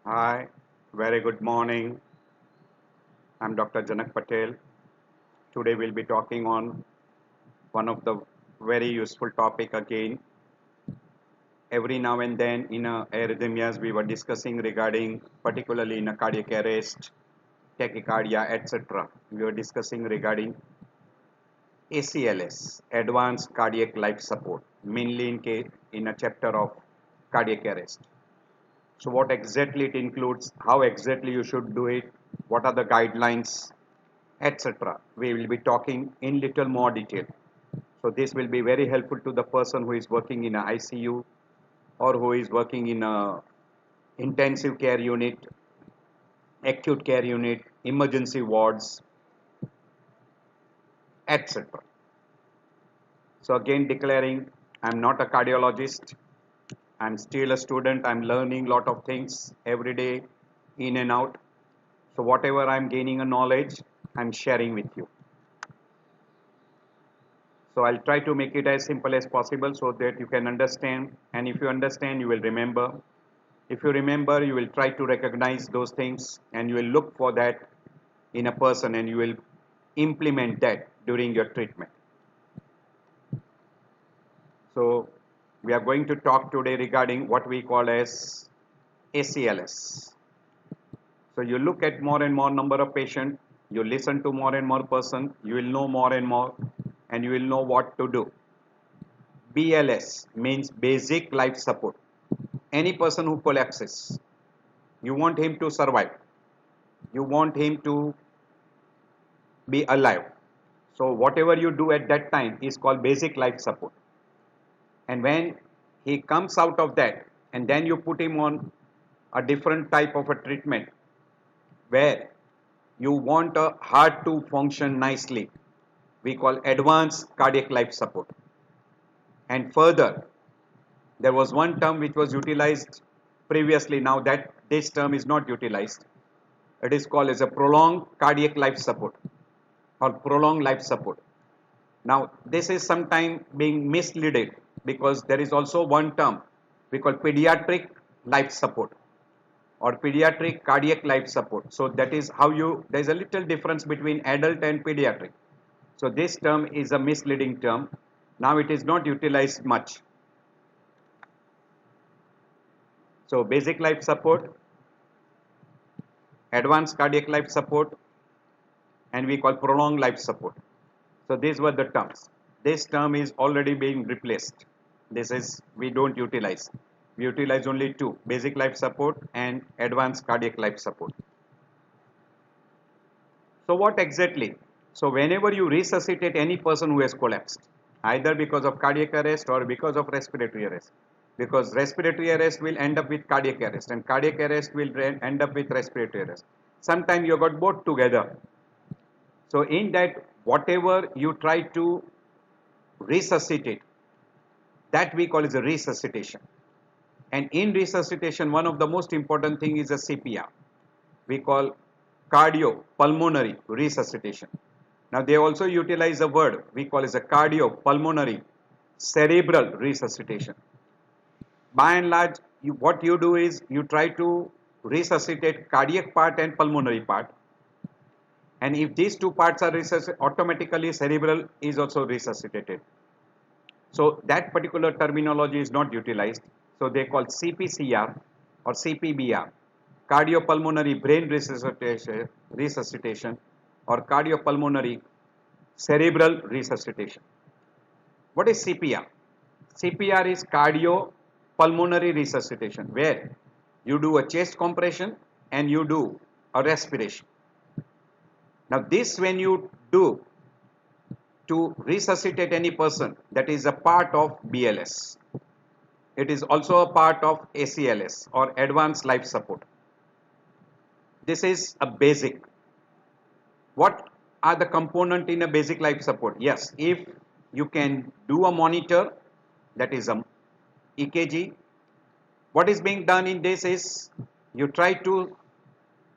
Hi, very good morning. I'm Dr. Janak Patel. Today we'll be talking on one of the very useful topic again. Every now and then in arrhythmias we were discussing regarding particularly in a cardiac arrest, tachycardia, etc. We were discussing regarding ACLS, Advanced Cardiac Life Support, mainly in a chapter of cardiac arrest. So what exactly it includes, how exactly you should do it, what are the guidelines, etc. We will be talking in little more detail. So this will be very helpful to the person who is working in a ICU or who is working in a intensive care unit, acute care unit, emergency wards, etc. So again declaring, I'm not a cardiologist. I'm still a student. I'm learning a lot of things every day in and out. So whatever I'm gaining a knowledge, I'm sharing with you. So I'll try to make it as simple as possible so that you can understand. And if you understand, you will remember. If you remember, you will try to recognize those things and you will look for that in a person and you will implement that during your treatment. So we are going to talk today regarding what we call as ACLS. So you look at more and more number of patients, you listen to more and more person, you will know more and you will know what to do. BLS means basic life support. Any person who collapses, you want him to survive. You want him to be alive. So whatever you do at that time is called basic life support. And when he comes out of that and then you put him on a different type of a treatment where you want a heart to function nicely, we call advanced cardiac life support. And further, there was one term which was utilized previously, now that this term is not utilized. It is called as a prolonged cardiac life support or prolonged life support. Now, this is sometimes being misleaded because there is also one term we call pediatric life support or pediatric cardiac life support. So that is how there is a little difference between adult and pediatric. So this term is a misleading term. Now it is not utilized much. So basic life support, advanced cardiac life support, and we call prolonged life support. So these were the terms. This term is already being replaced. This is, we don't utilize. We utilize only two, basic life support and advanced cardiac life support. So what exactly? So whenever you resuscitate any person who has collapsed, either because of cardiac arrest or because of respiratory arrest, because respiratory arrest will end up with cardiac arrest and cardiac arrest will end up with respiratory arrest. Sometimes you got both together. So in that, whatever you try to resuscitate, that we call is a resuscitation. And in resuscitation, one of the most important thing is a CPR. We call cardiopulmonary resuscitation. Now they also utilize a word we call as a cardiopulmonary cerebral resuscitation. By and large, what you do is you try to resuscitate cardiac part and pulmonary part. And if these two parts are resuscitated, automatically cerebral is also resuscitated. So that particular terminology is not utilized. So they call CPCR or CPBR, cardiopulmonary brain resuscitation or cardiopulmonary cerebral resuscitation. What is CPR? CPR is cardiopulmonary resuscitation, where you do a chest compression and you do a respiration. Now this when you do to resuscitate any person, that is a part of BLS. It is also a part of ACLS or advanced life support. This is a basic. What are the component in a basic life support? Yes, if you can do a monitor, that is a EKG. What is being done in this is you try to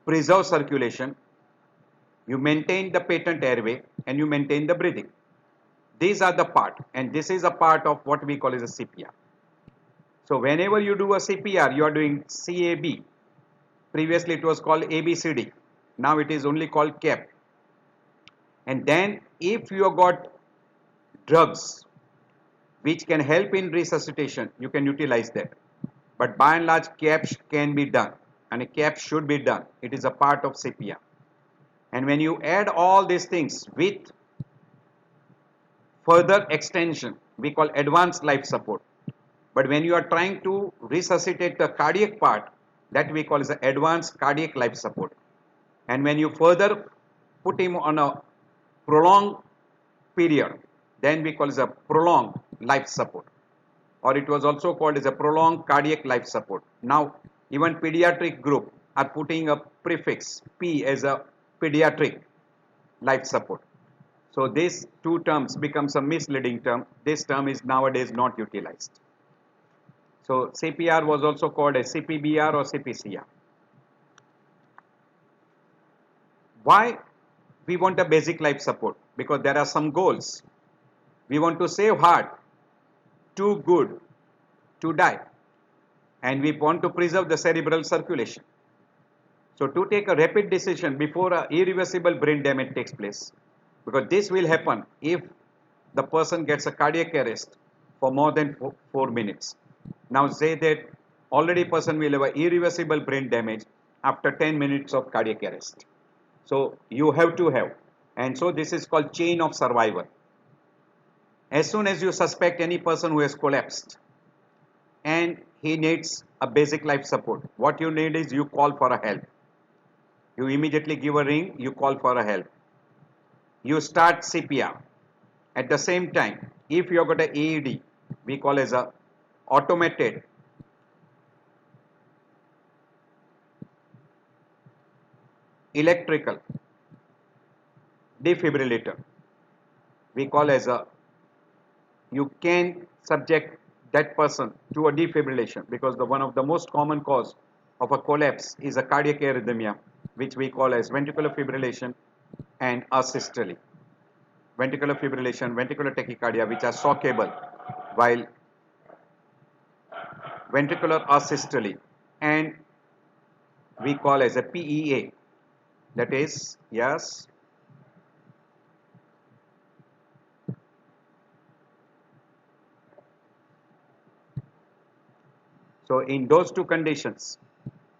preserve circulation, you maintain the patent airway and you maintain the breathing. These are the part, and this is a part of what we call as a CPR. So whenever you do a CPR, you are doing CAB. Previously it was called ABCD. Now it is only called CAP. And then if you have got drugs which can help in resuscitation, you can utilize that. But by and large, CAPS can be done, and a CAPS should be done. It is a part of CPR. And when you add all these things with further extension, we call advanced life support. But when you are trying to resuscitate the cardiac part, that we call as the advanced cardiac life support. And when you further put him on a prolonged period, then we call it a prolonged life support, or it was also called as a prolonged cardiac life support. Now even pediatric group are putting a prefix P as a pediatric life support. So these two terms becomes a misleading term. This term is nowadays not utilized. So CPR was also called as CPBR or CPCR. Why we want a basic life support? Because there are some goals. We want to save heart, too good to die, and we want to preserve the cerebral circulation. So to take a rapid decision before a irreversible brain damage takes place, because this will happen if the person gets a cardiac arrest for more than 4 minutes. Now say that already person will have a irreversible brain damage after 10 minutes of cardiac arrest. So you have to have, and so this is called chain of survival. As soon as you suspect any person who has collapsed and he needs a basic life support, what you need is you call for a help. You immediately give a ring, you call for a help. You start CPR. At the same time, if you have got an AED, we call as a automated electrical defibrillator, we call as a, you can subject that person to a defibrillation, because the one of the most common cause of a collapse is a cardiac arrhythmia, which we call as ventricular fibrillation and asystole. Ventricular fibrillation, ventricular tachycardia, which are shockable, while ventricular asystole and we call as a PEA, that is, yes, so in those two conditions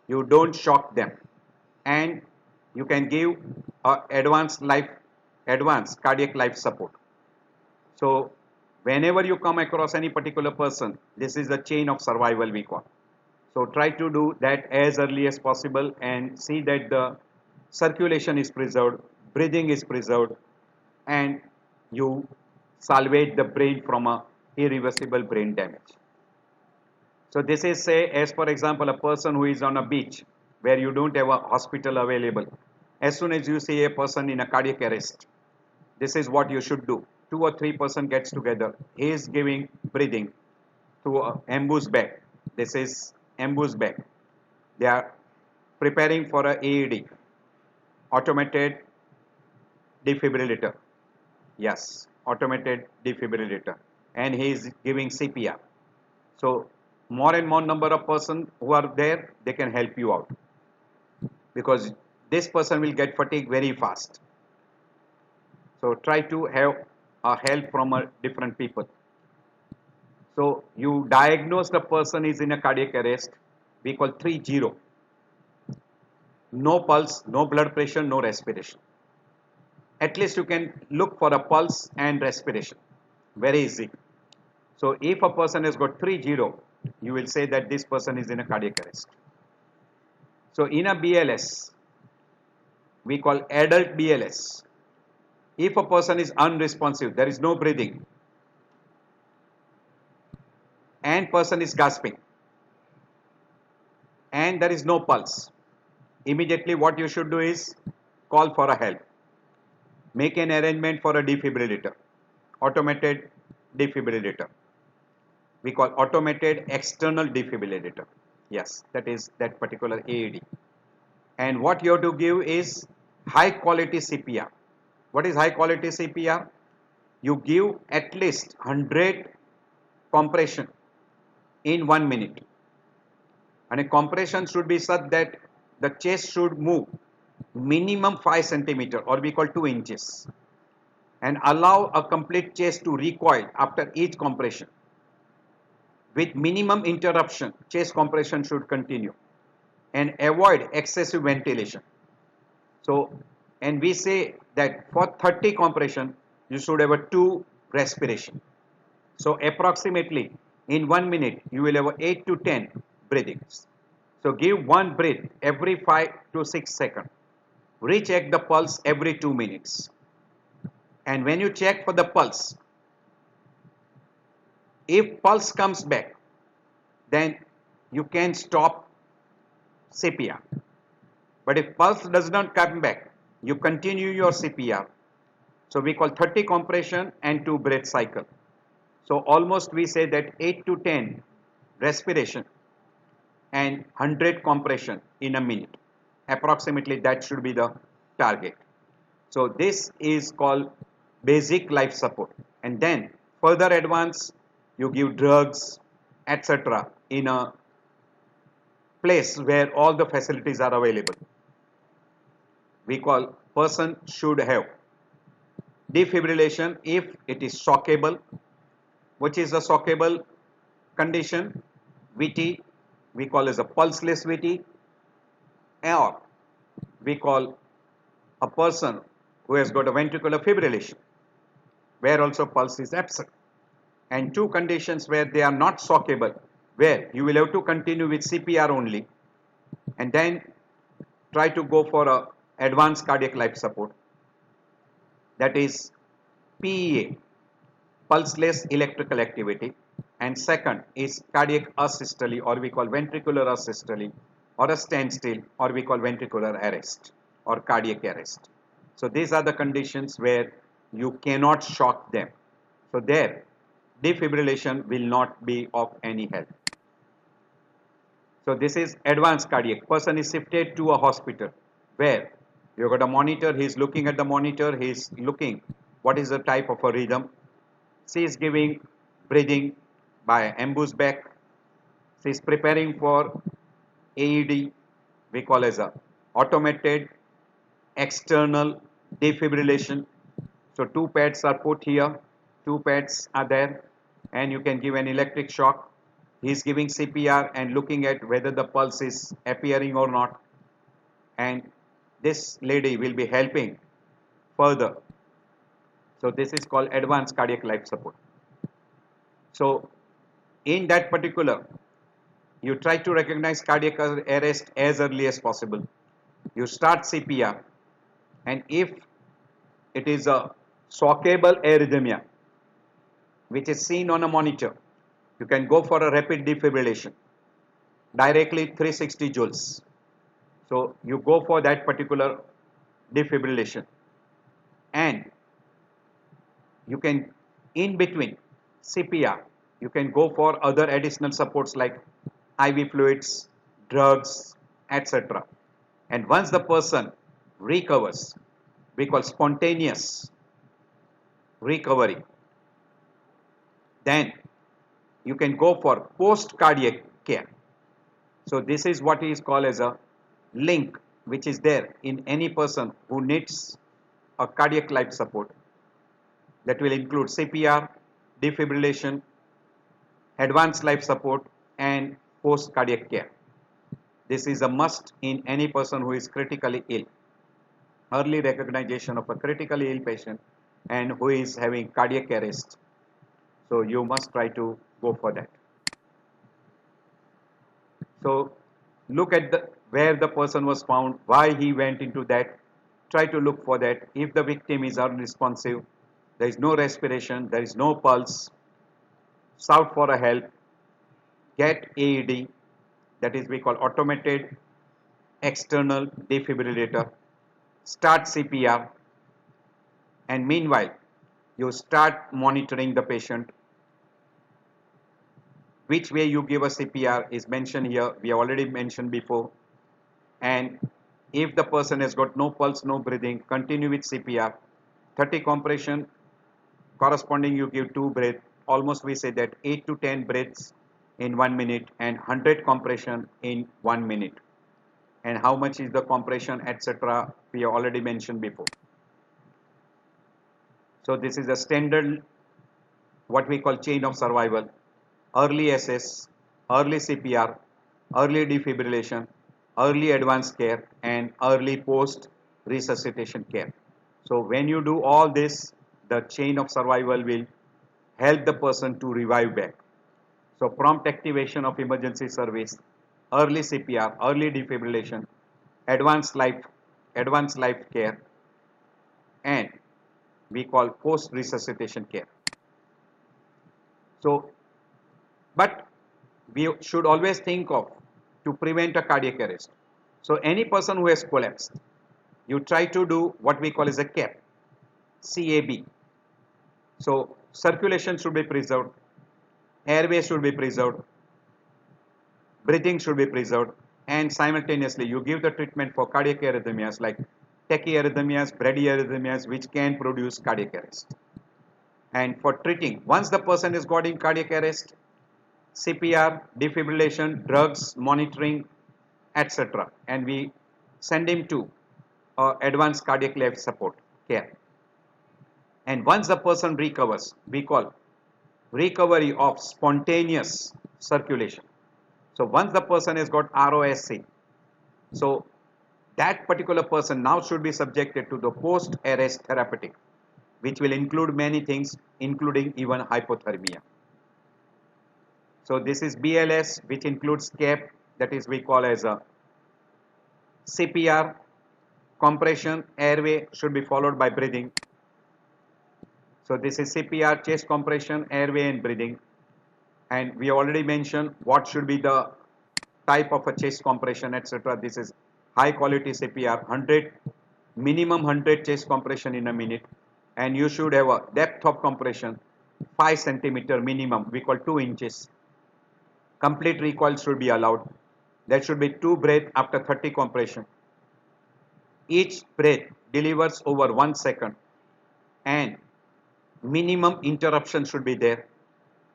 you don't shock them, and you can give advanced cardiac life support. So whenever you come across any particular person, this is the chain of survival we call. So try to do that as early as possible and see that the circulation is preserved, breathing is preserved, and you salvage the brain from a irreversible brain damage. So this is, say, as for example, a person who is on a beach where you don't have a hospital available. As soon as you see a person in a cardiac arrest, this is what you should do. 2 or 3 person gets together. He is giving breathing through an ambush bag. This is ambush bag. They are preparing for a AED, automated defibrillator. Yes, automated defibrillator, and he is giving CPR. So more and more number of persons who are there, they can help you out, because this person will get fatigue very fast. So try to have a help from a different people. So you diagnose the person is in a cardiac arrest, we call 3-0. No pulse, no blood pressure, no respiration. At least you can look for a pulse and respiration. Very easy. So if a person has got 3-0, you will say that this person is in a cardiac arrest. So in a BLS, we call adult BLS. If a person is unresponsive, there is no breathing, and person is gasping, and there is no pulse, immediately what you should do is call for a help. Make an arrangement for a defibrillator, automated defibrillator. We call automated external defibrillator. Yes, that is that particular AED. And what you have to give is high quality CPR. What is high quality CPR? You give at least 100 compression in 1 minute. And a compression should be such that the chest should move minimum 5 centimeter, or we call 2 inches, and allow a complete chest to recoil after each compression. With minimum interruption, chest compression should continue, and avoid excessive ventilation. So, and we say that for 30 compression, you should have a 2 respiration. So approximately in 1 minute, you will have 8 to 10 breathings. So give one breath every 5 to 6 seconds. Recheck the pulse every 2 minutes. And when you check for the pulse, if pulse comes back, then you can stop CPR. But if pulse does not come back, you continue your CPR. So we call 30 compression and 2 breath cycle. So almost we say that 8 to 10 respiration and 100 compression in a minute. Approximately that should be the target. So this is called basic life support. And then further advance, you give drugs, etc. in a place where all the facilities are available. We call person should have defibrillation if it is shockable, which is a shockable condition. VT we call as a pulseless VT, or we call a person who has got a ventricular fibrillation, where also pulse is absent. And 2 conditions where they are not shockable, where you will have to continue with CPR only, and then try to go for a advanced cardiac life support. That is PEA, pulseless electrical activity, and second is cardiac asystole, or we call ventricular asystole, or a standstill, or we call ventricular arrest or cardiac arrest. So these are the conditions where you cannot shock them. So there defibrillation will not be of any help. So this is advanced cardiac. Person is shifted to a hospital where you got a monitor, he is looking at the monitor, he is looking what is the type of a rhythm. She is giving breathing by ambush back. She is preparing for AED, we call as a automated external defibrillation. So 2 pads are put here, 2 pads are there, and you can give an electric shock. He is giving CPR and looking at whether the pulse is appearing or not, and this lady will be helping further. So this is called advanced cardiac life support. So in that particular, you try to recognize cardiac arrest as early as possible. You start CPR, and if it is a shockable arrhythmia which is seen on a monitor, you can go for a rapid defibrillation directly 360 joules. So you go for that particular defibrillation, and you can, in between CPR, you can go for other additional supports like IV fluids, drugs, etc. And once the person recovers, we call spontaneous recovery, then you can go for post cardiac care. So this is what is called as a link which is there in any person who needs a cardiac life support. That will include CPR, defibrillation, advanced life support, and post cardiac care. This is a must in any person who is critically ill. Early recognition of a critically ill patient and who is having cardiac arrest. So you must try to go for that. So look at where the person was found, why he went into that. Try to look for that. If the victim is unresponsive, there is no respiration, there is no pulse, shout for a help, get AED, that is we call automated external defibrillator, start CPR, and meanwhile you start monitoring the patient. Which way you give a CPR is mentioned here, we have already mentioned before. And if the person has got no pulse, no breathing, continue with CPR. 30 compression, corresponding you give 2 breaths, almost we say that 8 to 10 breaths in 1 minute, and 100 compression in 1 minute. and how much is the compression, etc. We have already mentioned before. So this is a standard what we call chain of survival: early SS, early CPR, early defibrillation, early advanced care, and early post resuscitation care. So when you do all this, the chain of survival will help the person to revive back. So prompt activation of emergency service, early CPR, early defibrillation, advanced life, advanced life care, and we call post resuscitation care. So, but we should always think of to prevent a cardiac arrest. So any person who has collapsed, you try to do what we call as a CAB, CAB. So circulation should be preserved, airway should be preserved, breathing should be preserved, and simultaneously you give the treatment for cardiac arrhythmias like tachyarrhythmias, bradyarrhythmias, which can produce cardiac arrest. And for treating, once the person is got in cardiac arrest, CPR, defibrillation, drugs, monitoring, etc. And we send him to advanced cardiac life support care. And once the person recovers, we call recovery of spontaneous circulation. So once the person has got ROSC, so that particular person now should be subjected to the post-arrest therapeutic, which will include many things, including even hypothermia. So this is BLS, which includes CAP, that is we call as a CPR, compression, airway should be followed by breathing. So this is CPR, chest compression, airway and breathing. And we already mentioned what should be the type of a chest compression, etc. This is high quality CPR, 100, minimum 100 chest compression in a minute. And you should have a depth of compression 5 centimeter minimum, we call 2 inches. Complete recoil should be allowed. There should be 2 breaths after 30 compression. Each breath delivers over 1 second, and minimum interruption should be there.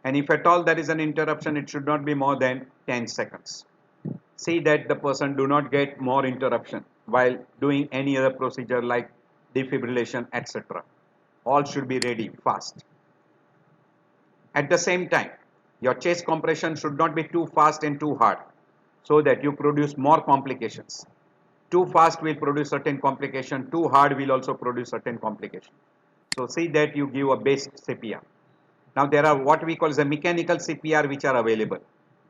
And if at all there is an interruption, it should not be more than 10 seconds. See that the person do not get more interruption while doing any other procedure like defibrillation, etc. All should be ready fast. At the same time, your chest compression should not be too fast and too hard, so that you produce more complications. Too fast will produce certain complication, too hard will also produce certain complication. So see that you give a best CPR. Now there are what we call as a mechanical CPR which are available,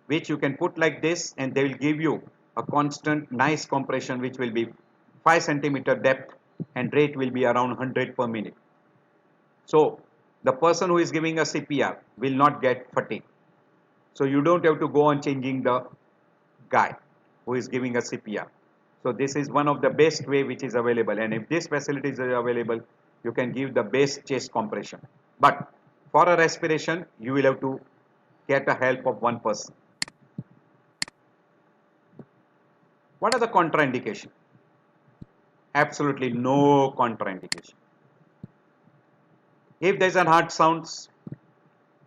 which you can put like this and they will give you a constant nice compression which will be 5 centimeter depth and rate will be around 100 per minute. So the person who is giving a CPR will not get fatigue. So you don't have to go on changing the guy who is giving a CPR. So this is one of the best way which is available, and if this facility is available, you can give the best chest compression. But for a respiration, you will have to get the help of one person. What are the contraindications? Absolutely no contraindication. If there is an heart sounds,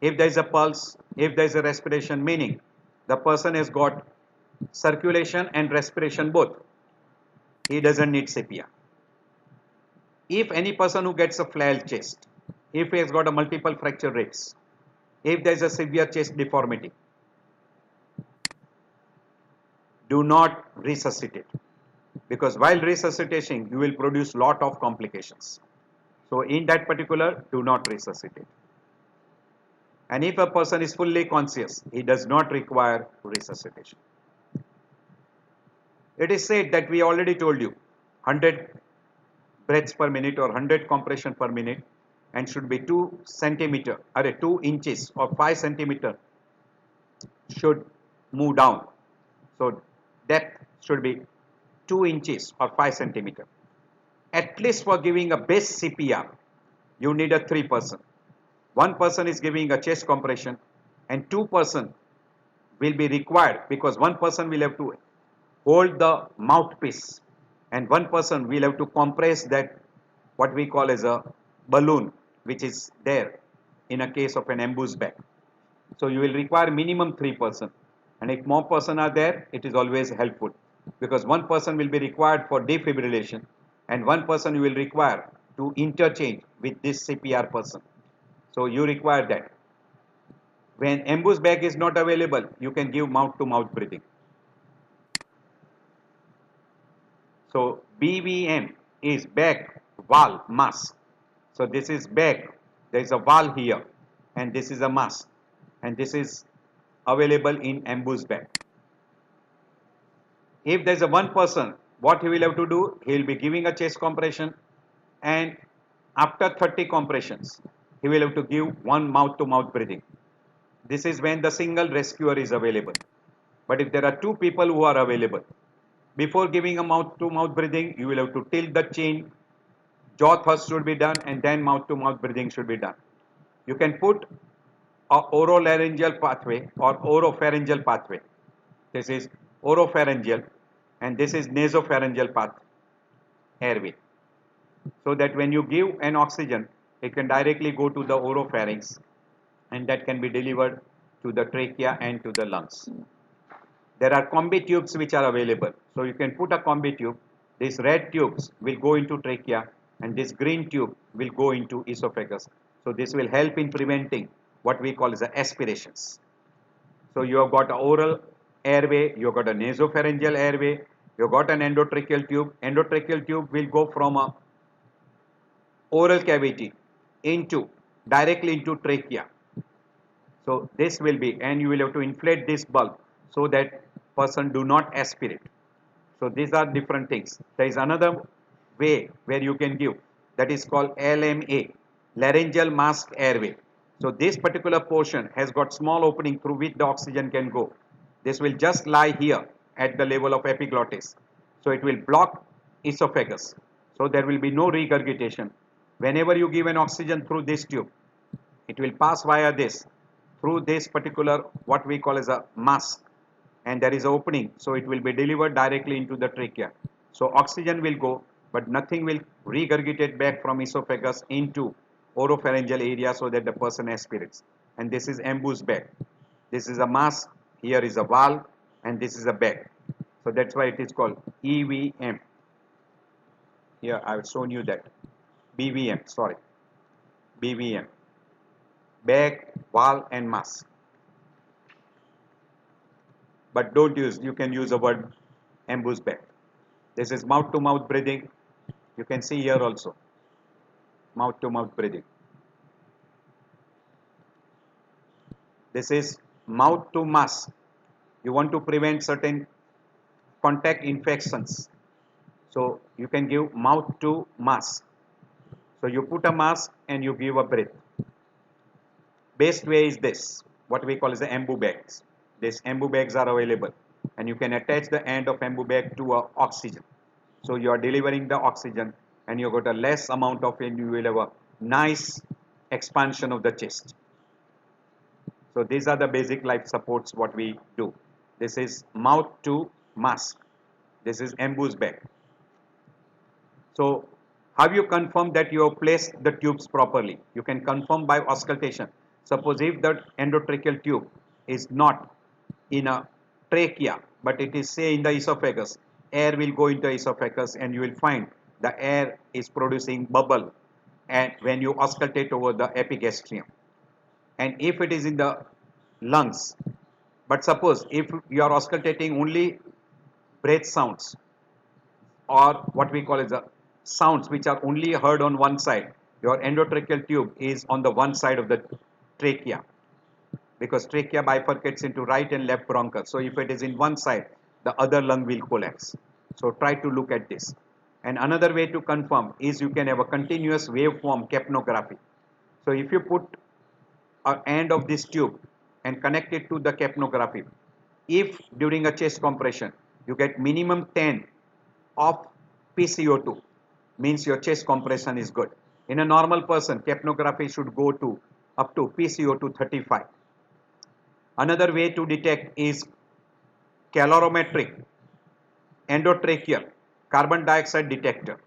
if there is a pulse, if there is a respiration, meaning the person has got circulation and respiration both, he doesn't need CPR. If any person who gets a flail chest, if he has got a multiple fracture rates, if there is a severe chest deformity, do not resuscitate, because while resuscitating you will produce lot of complications. So in that particular, do not resuscitate. And if a person is fully conscious, he does not require resuscitation. It is said that we already told you 100 breaths per minute or 100 compression per minute, and should be 2 centimeter or 2 inches or 5 centimeter should move down. So depth should be 2 inches or 5 centimeter. At least for giving a base CPR, you need a 3 person. One person is giving a chest compression and 2 person will be required, because one person will have to hold the mouthpiece and one person will have to compress that what we call as a balloon which is there in a case of an ambush bag. So you will require minimum 3 person, and if more person are there, it is always helpful. because one person will be required for defibrillation and one person you will require to interchange with this CPR person. So you require that. When Embus bag is not available, you can give mouth-to-mouth breathing. So BVM is bag, valve, mask. So this is bag, there is a valve here, and this is a mask, and this is available in Embus bag. If there is a one person, what he will have to do, he will be giving a chest compression, and after 30 compressions, he will have to give one mouth-to-mouth breathing. This is when the single rescuer is available. But if there are two people who are available, before giving a mouth-to-mouth breathing, you will have to tilt the chain. Jaw thrust should be done, and then mouth-to-mouth breathing should be done. You can put a oropharyngeal pathway or oropharyngeal pathway. This is oropharyngeal, and this is nasopharyngeal path airway. So that when you give an oxygen, it can directly go to the oropharynx, and that can be delivered to the trachea and to the lungs. There are combi tubes which are available. So you can put a combi tube. These red tubes will go into trachea, and this green tube will go into esophagus. So this will help in preventing what we call as the aspirations. So you have got an oral airway, you have got a nasopharyngeal airway, you have got an endotracheal tube. Endotracheal tube will go from a oral cavity into directly into trachea. So this will be, and you will have to inflate this bulb so that person do not aspirate. So these are different things. There is another way where you can give, that is called LMA, laryngeal mask airway. So this particular portion has got small opening through which the oxygen can go. This will just lie here at the level of epiglottis. So it will block esophagus. So there will be no regurgitation. Whenever you give an oxygen through this tube, it will pass via this, through this particular what we call as a mask, and there is an opening, so it will be delivered directly into the trachea. So oxygen will go, but nothing will regurgitate back from esophagus into oropharyngeal area so that the person aspirates. And this is Embus bag. This is a mask, here is a valve, and this is a bag. So that's why it is called EVM. Here I have shown you that. BVM, sorry. BVM. Bag, valve, and mask. But don't use, you can use the word Embus bag. This is mouth-to-mouth breathing. You can see here also. Mouth-to-mouth breathing. This is mouth-to-mask. You want to prevent certain contact infections. So you can give mouth-to-mask. So you put a mask and you give a breath. Best way is this, what we call as the Embu bags. These Embu bags are available, and you can attach the end of Embu bag to a oxygen. So you are delivering the oxygen, and you got a less amount of, and you will have a nice expansion of the chest. So these are the basic life supports what we do. This is mouth to mask. This is Embu's bag. So have you confirmed that you have placed the tubes properly? You can confirm by auscultation. Suppose if the endotracheal tube is not in a trachea, but it is say in the esophagus, air will go into esophagus, and you will find the air is producing bubble, and when you auscultate over the epigastrium. And if it is in the lungs, but suppose if you are auscultating only breath sounds, or what we call as the sounds which are only heard on one side, your endotracheal tube is on the one side of the trachea, because trachea bifurcates into right and left bronchus. So if it is in one side, the other lung will collapse. So try to look at this. And another way to confirm is you can have a continuous waveform capnography. So if you put an end of this tube and connect it to the capnography, if during a chest compression you get minimum 10 of PCO2, means your chest compression is good. In a normal person, capnography should go to up to PCO2 35. Another way to detect is calorimetric endotracheal carbon dioxide detector.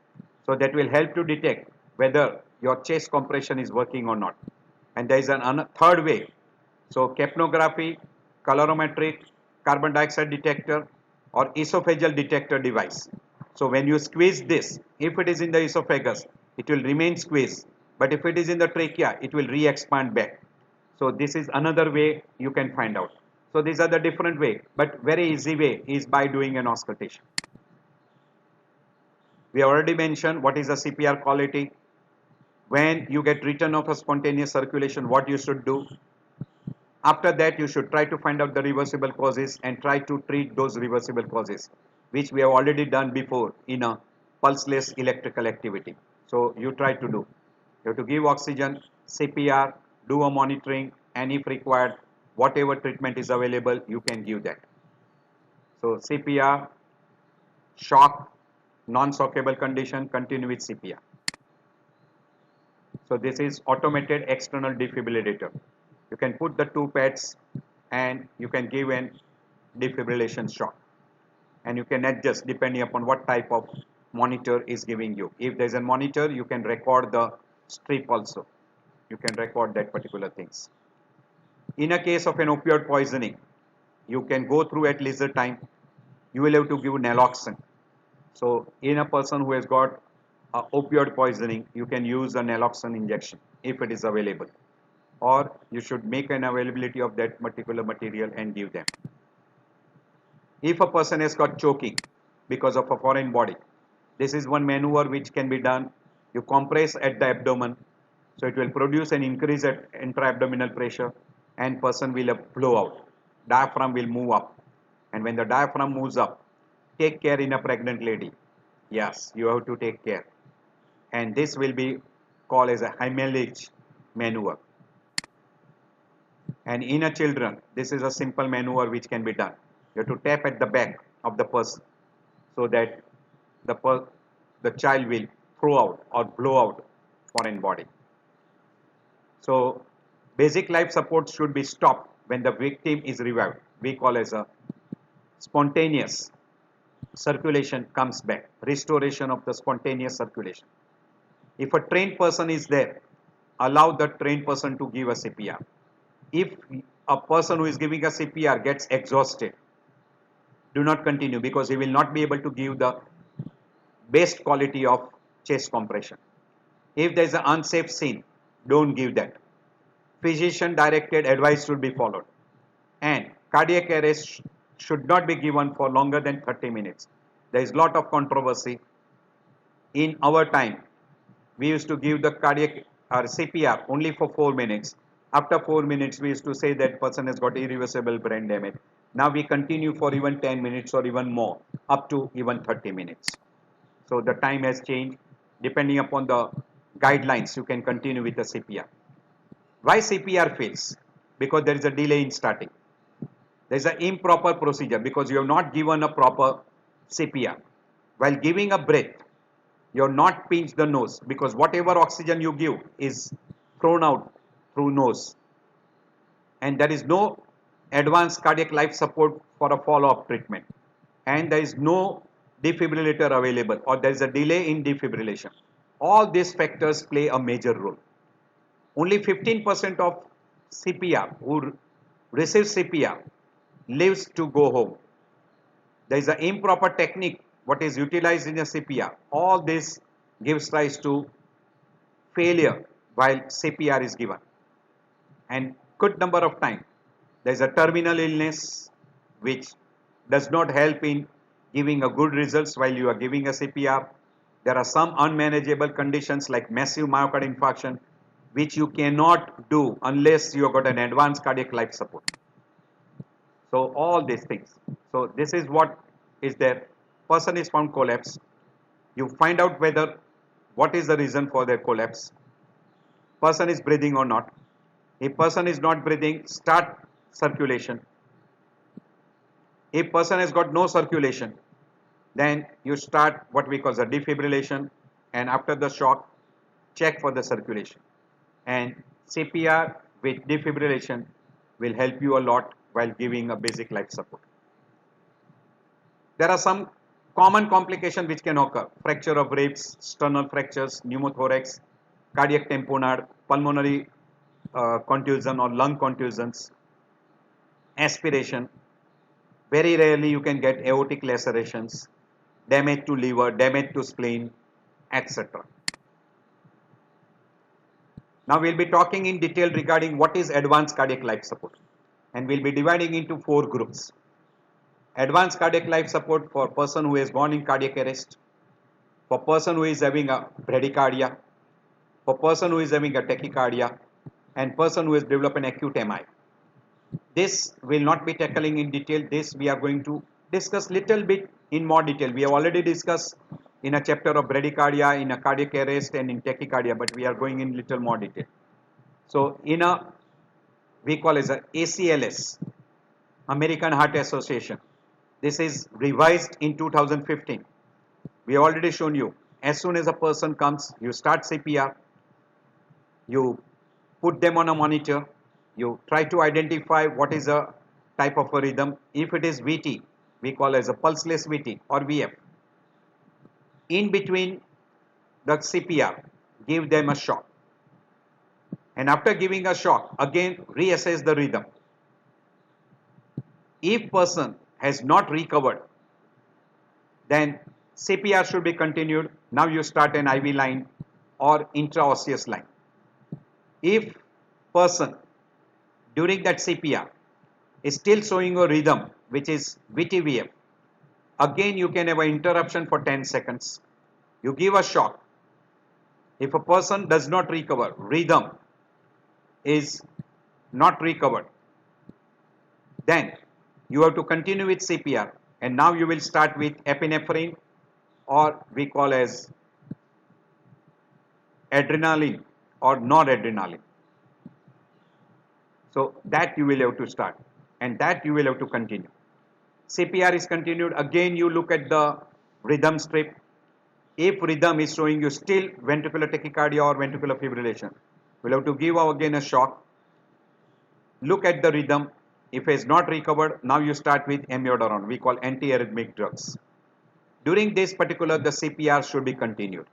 So that will help to detect whether your chest compression is working or not. And there is a third way. So capnography, calorimetric, carbon dioxide detector, or esophageal detector device. So when you squeeze this, if it is in the esophagus, it will remain squeezed, but if it is in the trachea, it will re-expand back. So this is another way you can find out. So these are the different way, but very easy way is by doing an auscultation. We already mentioned what is the CPR quality. When you get return of a spontaneous circulation, what you should do. After that, you should try to find out the reversible causes and try to treat those reversible causes, which we have already done before in a pulseless electrical activity. So you try to do. You have to give oxygen, CPR, do a monitoring, and if required, whatever treatment is available, you can give that. So CPR, shock, non-shockable condition, continue with CPR. So this is automated external defibrillator. You can put the two pads and you can give an defibrillation shock. And you can adjust depending upon what type of monitor is giving you. If there is a monitor, you can record the strip also. You can record that particular things. In a case of an opioid poisoning, you can go through at leisure time. You will have to give naloxone. So in a person who has got opioid poisoning, you can use a naloxone injection if it is available, or you should make an availability of that particular material and give them. If a person has got choking because of a foreign body, this is one maneuver which can be done. You compress at the abdomen, so it will produce an increase at intra-abdominal pressure, and person will blow out. Diaphragm will move up, and when the diaphragm moves up, take care in a pregnant lady. Yes, you have to take care, and this will be called as a Heimlich maneuver. And in a children, this is a simple maneuver which can be done. You have to tap at the back of the person so that the child will throw out or blow out foreign body. So basic life support should be stopped when the victim is revived. We call as a spontaneous circulation comes back, restoration of the spontaneous circulation. If a trained person is there, allow the trained person to give a CPR. If a person who is giving a CPR gets exhausted, do not continue, because he will not be able to give the best quality of chest compression. If there is an unsafe scene, don't give that. Physician directed advice should be followed, and cardiac arrest should not be given for longer than 30 minutes. There is lot of controversy. In our time, we used to give the cardiac or CPR only for 4 minutes. After 4 minutes, we used to say that person has got irreversible brain damage. Now we continue for even 10 minutes or even more, up to even 30 minutes. So the time has changed. Depending upon the guidelines, you can continue with the CPR. Why CPR fails? Because there is a delay in starting. There is an improper procedure because you have not given a proper CPR. While giving a breath, you have not pinched the nose, because whatever oxygen you give is thrown out through nose, and there is no advanced cardiac life support for a follow-up treatment, and there is no defibrillator available, or there is a delay in defibrillation. All these factors play a major role. Only 15% of CPR who receive CPR lives to go home. There is an improper technique what is utilized in a CPR. All this gives rise to failure while CPR is given. And good number of times there is a terminal illness which does not help in giving a good results while you are giving a CPR. There are some unmanageable conditions like massive myocardial infarction which you cannot do unless you have got an advanced cardiac life support. So all these things. So this is what is there. Person is found collapsed. You find out whether what is the reason for their collapse. Person is breathing or not. If person is not breathing, start circulation. If person has got no circulation, then you start what we call the defibrillation, and after the shock, check for the circulation. And CPR with defibrillation will help you a lot while giving a basic life support. There are some common complications which can occur: fracture of ribs, sternal fractures, pneumothorax, cardiac tamponade, pulmonary contusion or lung contusions, aspiration. Very rarely you can get aortic lacerations, damage to liver, damage to spleen, etc. Now we'll be talking in detail regarding what is advanced cardiac life support, and we'll be dividing into 4 groups. Advanced cardiac life support for person who has gone in cardiac arrest, for person who is having a bradycardia, for person who is having a tachycardia, and person who has developed an acute MI. This will not be tackling in detail. This we are going to discuss little bit in more detail. We have already discussed in a chapter of bradycardia, in a cardiac arrest, and in tachycardia, but we are going in little more detail. So in a, we call as a ACLS, American Heart Association. This is revised in 2015. We have already shown you, as soon as a person comes, you start CPR, you put them on a monitor, you try to identify what is a type of a rhythm. If it is VT, we call as a pulseless VT or VF. In between the CPR, give them a shock. And after giving a shock, again reassess the rhythm. If person has not recovered, then CPR should be continued. Now you start an IV line or intraosseous line. If person during that CPR is still showing a rhythm which is VTVF, again you can have an interruption for 10 seconds. You give a shock. If a person does not recover, rhythm is not recovered, then you have to continue with CPR, and now you will start with epinephrine, or we call as adrenaline or noradrenaline. So that you will have to start, and that you will have to continue. CPR is continued. Again you look at the rhythm strip. If rhythm is showing you still ventricular tachycardia or ventricular fibrillation, we'll have to give again a shock. Look at the rhythm. If it is not recovered, now you start with amiodarone, we call antiarrhythmic drugs. During this particular, the CPR should be continued,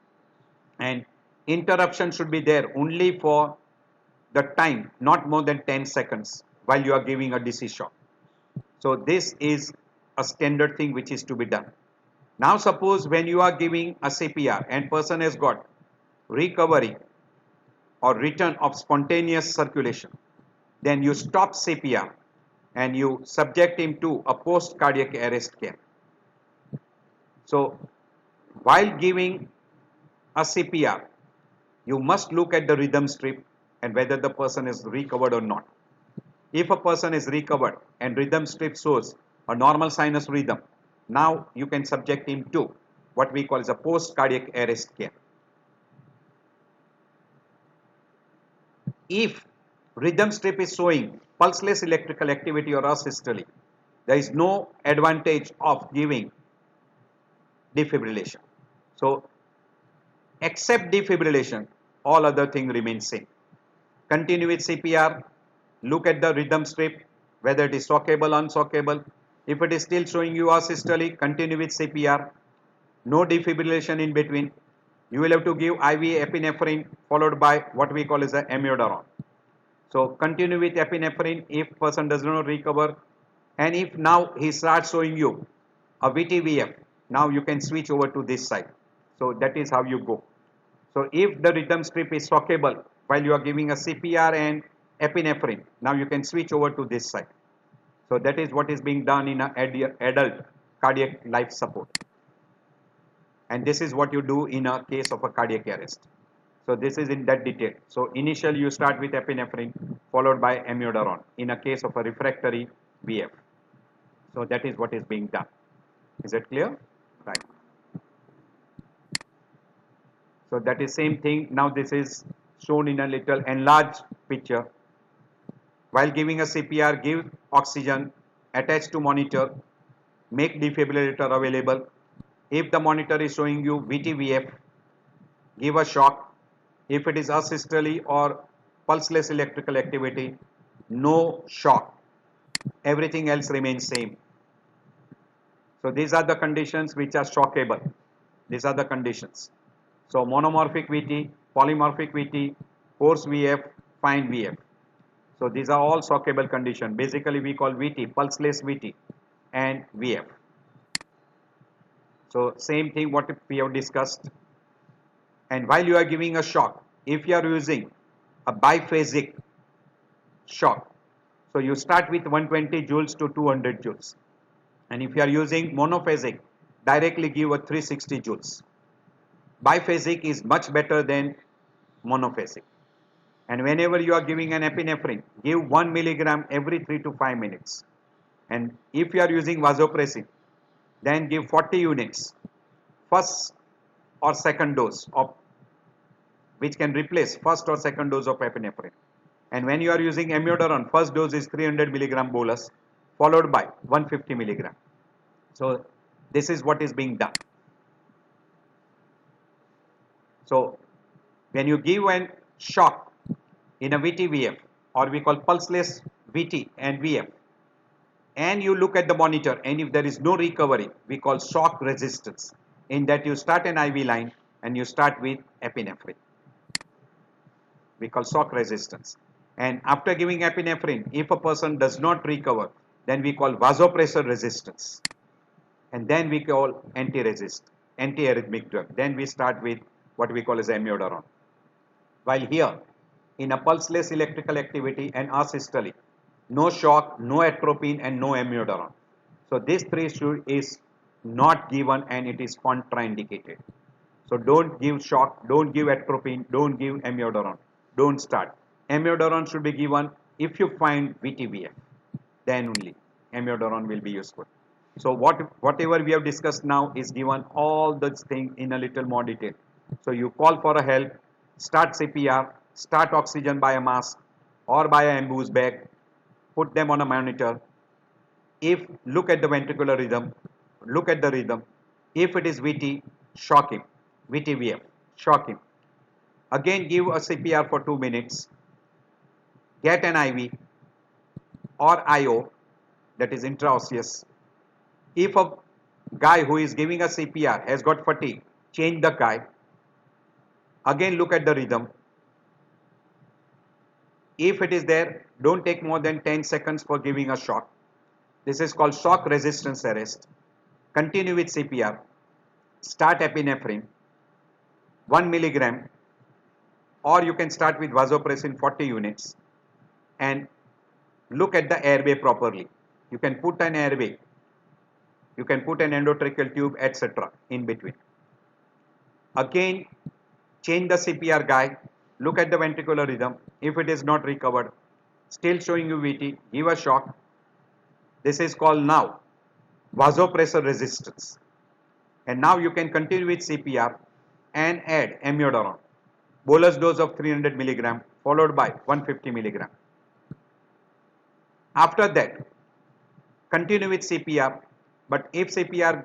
and interruption should be there only for the time, not more than 10 seconds while you are giving a DC shock. So this is a standard thing which is to be done. Now suppose when you are giving a CPR and person has got recovery or return of spontaneous circulation, then you stop CPR and you subject him to a post cardiac arrest care. So while giving a CPR, you must look at the rhythm strip and whether the person is recovered or not. If a person is recovered and rhythm strip shows a normal sinus rhythm, now you can subject him to what we call as a post cardiac arrest care. If rhythm strip is showing pulseless electrical activity or asystole, there is no advantage of giving defibrillation. So except defibrillation, all other things remain same. Continue with CPR, look at the rhythm strip, whether it is shockable, unshockable. If it is still showing you asystole, continue with CPR, no defibrillation in between. You will have to give IV epinephrine followed by what we call as a amiodarone. So continue with epinephrine if person does not recover, and if now he starts showing you a VTVF, now you can switch over to this side. So that is how you go. So if the rhythm strip is shockable while you are giving a CPR and epinephrine, now you can switch over to this side. So that is what is being done in an adult cardiac life support. And this is what you do in a case of a cardiac arrest. So this is in that detail. So initially you start with epinephrine followed by amiodarone in a case of a refractory VF. So that is what is being done. Is it clear? Right. So that is same thing. Now this is shown in a little enlarged picture. While giving a CPR, give oxygen, attach to monitor, make defibrillator available. If the monitor is showing you VTVF, give a shock. If it is asystole or pulseless electrical activity, no shock. Everything else remains same. So these are the conditions which are shockable. These are the conditions. So monomorphic VT, polymorphic VT, force VF, fine VF. So these are all shockable conditions. Basically we call VT, pulseless VT, and VF. So same thing what we have discussed. And while you are giving a shock, if you are using a biphasic shock, so you start with 120 joules to 200 joules. And if you are using monophasic, directly give a 360 joules. Biphasic is much better than monophasic. And whenever you are giving an epinephrine, give 1 milligram every 3 to 5 minutes. And if you are using vasopressin, then give 40 units, first or second dose of which can replace first or second dose of epinephrine. And when you are using amiodarone, first dose is 300 milligram bolus, followed by 150 milligram. So this is what is being done. So when you give a shock in a VT-VF, or we call pulseless VT and VF, and you look at the monitor, and if there is no recovery, we call shock resistance. In that you start an IV line and you start with epinephrine. We call shock resistance. And after giving epinephrine, if a person does not recover, then we call vasopressor resistance. And then we call anti-arrhythmic drug. Then we start with what we call as amiodarone. While here, in a pulseless electrical activity and asystole, no shock, no atropine, and no amiodarone. So this three is not given and it is contraindicated. So don't give shock, don't give atropine, don't give amiodarone. Don't start. Amiodarone should be given if you find VT-VF. Then only amiodarone will be useful. So whatever we have discussed now is given all those things in a little more detail. So you call for a help, start CPR, start oxygen by a mask or by a ambuse bag, put them on a monitor. If look at the ventricular rhythm, look at the rhythm. If it is VT, shock him. VT-VF, shock him. Again give a CPR for 2 minutes. Get an IV or IO, that is intraosseous. If a guy who is giving a CPR has got fatigue, change the guy. Again look at the rhythm. If it is there, don't take more than 10 seconds for giving a shock. This is called shock resistance arrest. Continue with CPR. Start epinephrine, 1 milligram, or you can start with vasopressin 40 units and look at the airway properly. You can put an airway, you can put an endotracheal tube, etc. in between. Again, change the CPR guy, look at the ventricular rhythm. If it is not recovered, still showing you VT, give a shock. This is called now vasopressor resistance. And now you can continue with CPR and add amiodarone. Bolus dose of 300 milligram followed by 150 milligram. After that, continue with CPR, but if CPR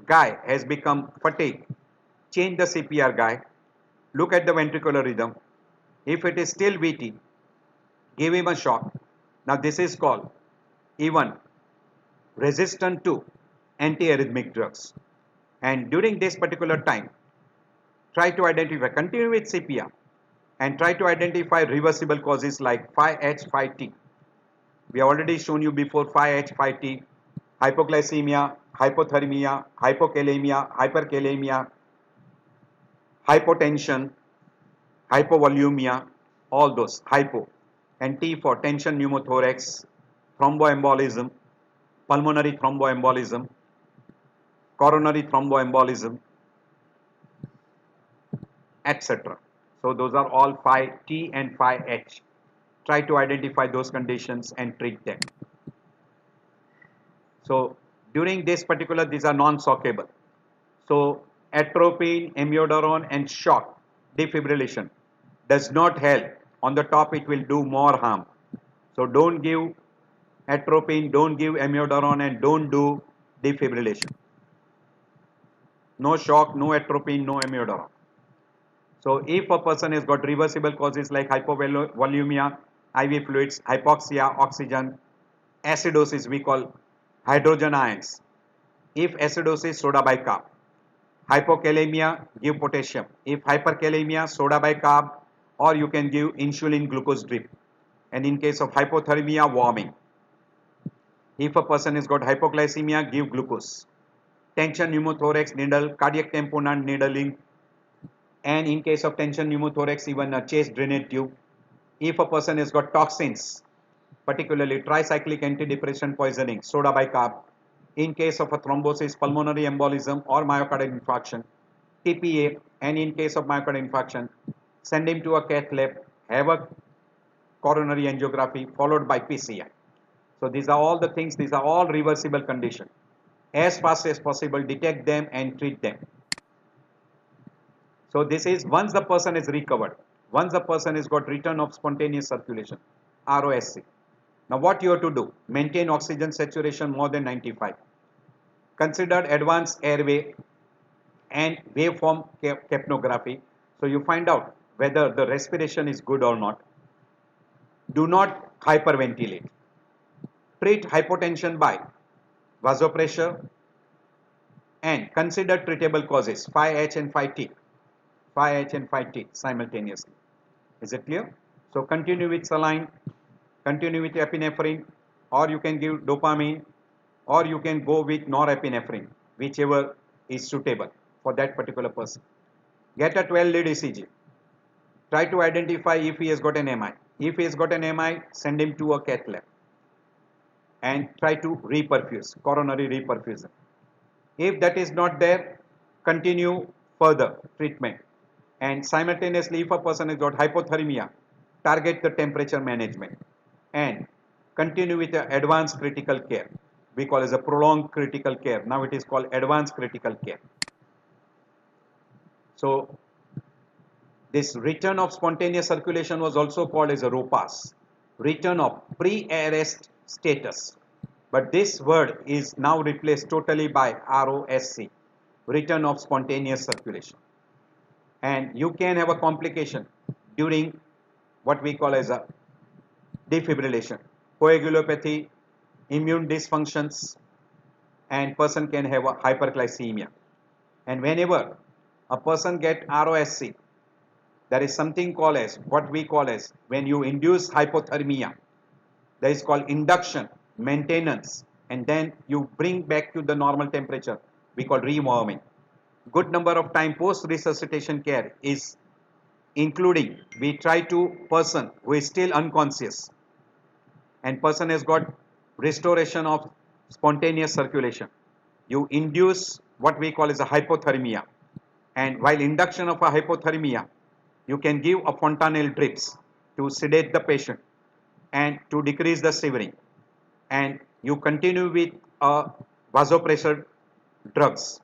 guy has become fatigued, change the CPR guy, look at the ventricular rhythm. If it is still VT, give him a shock. Now this is called even resistant to anti-arrhythmic drugs. And during this particular time, try to identify, continue with CPR and try to identify reversible causes like 5H, 5T. We have already shown you before 5H, 5T, hypoglycemia, hypothermia, hypokalemia, hyperkalemia, hypotension, hypovolemia, all those, hypo. And T for tension pneumothorax, thromboembolism, pulmonary thromboembolism, coronary thromboembolism, etc. So those are all 5T and 5H. Try to identify those conditions and treat them. So during this particular, these are non-shockable. So atropine, amiodarone and shock defibrillation does not help. On the top it will do more harm. So don't give atropine, don't give amiodarone and don't do defibrillation. No shock, no atropine, no amiodarone. So if a person has got reversible causes like hypovolemia, IV fluids, hypoxia, oxygen, acidosis, we call hydrogen ions. If acidosis, soda bicarb. Hypokalemia, give potassium. If hyperkalemia, soda bicarb, or you can give insulin glucose drip. And in case of hypothermia, warming. If a person has got hypoglycemia, give glucose. Tension pneumothorax needle, cardiac tamponade needling, and in case of tension pneumothorax, even a chest drainage tube. If a person has got toxins, particularly tricyclic antidepressant poisoning, soda bicarb, in case of a thrombosis, pulmonary embolism, or myocardial infarction, TPA, and in case of myocardial infarction, send him to a cath lab, have a coronary angiography followed by PCI. So these are all the things, these are all reversible conditions. As fast as possible, detect them and treat them. So this is once the person is recovered, once the person has got return of spontaneous circulation, ROSC. Now what you have to do? Maintain oxygen saturation more than 95. Consider advanced airway and waveform capnography. So you find out whether the respiration is good or not. Do not hyperventilate. Treat hypotension by vasopressor and consider treatable causes 5H and 5T. 5H and 5T simultaneously. Is it clear? So continue with saline, continue with epinephrine, or you can give dopamine, or you can go with norepinephrine, whichever is suitable for that particular person. Get a 12 lead ECG. Try to identify if he has got an MI. If he has got an MI, send him to a cath lab and try to reperfuse, coronary reperfusion. If that is not there, continue further treatment. And simultaneously, if a person has got hypothermia, target the temperature management and continue with the advanced critical care. We call it as a prolonged critical care. Now it is called advanced critical care. So this return of spontaneous circulation was also called as a ROPAS, return of pre-arrest status. But this word is now replaced totally by ROSC, return of spontaneous circulation. And you can have a complication during what we call as a defibrillation, coagulopathy, immune dysfunctions, and person can have a hyperglycemia. And whenever a person get ROSC, there is something called as what we call as when you induce hypothermia, that is called induction, maintenance, and then you bring back to the normal temperature, we call rewarming. Good number of time post resuscitation care is including we try to person who is still unconscious and person has got restoration of spontaneous circulation. You induce what we call as a hypothermia, and while induction of a hypothermia, you can give a fontanelle drips to sedate the patient and to decrease the shivering, and you continue with vasopressor drugs.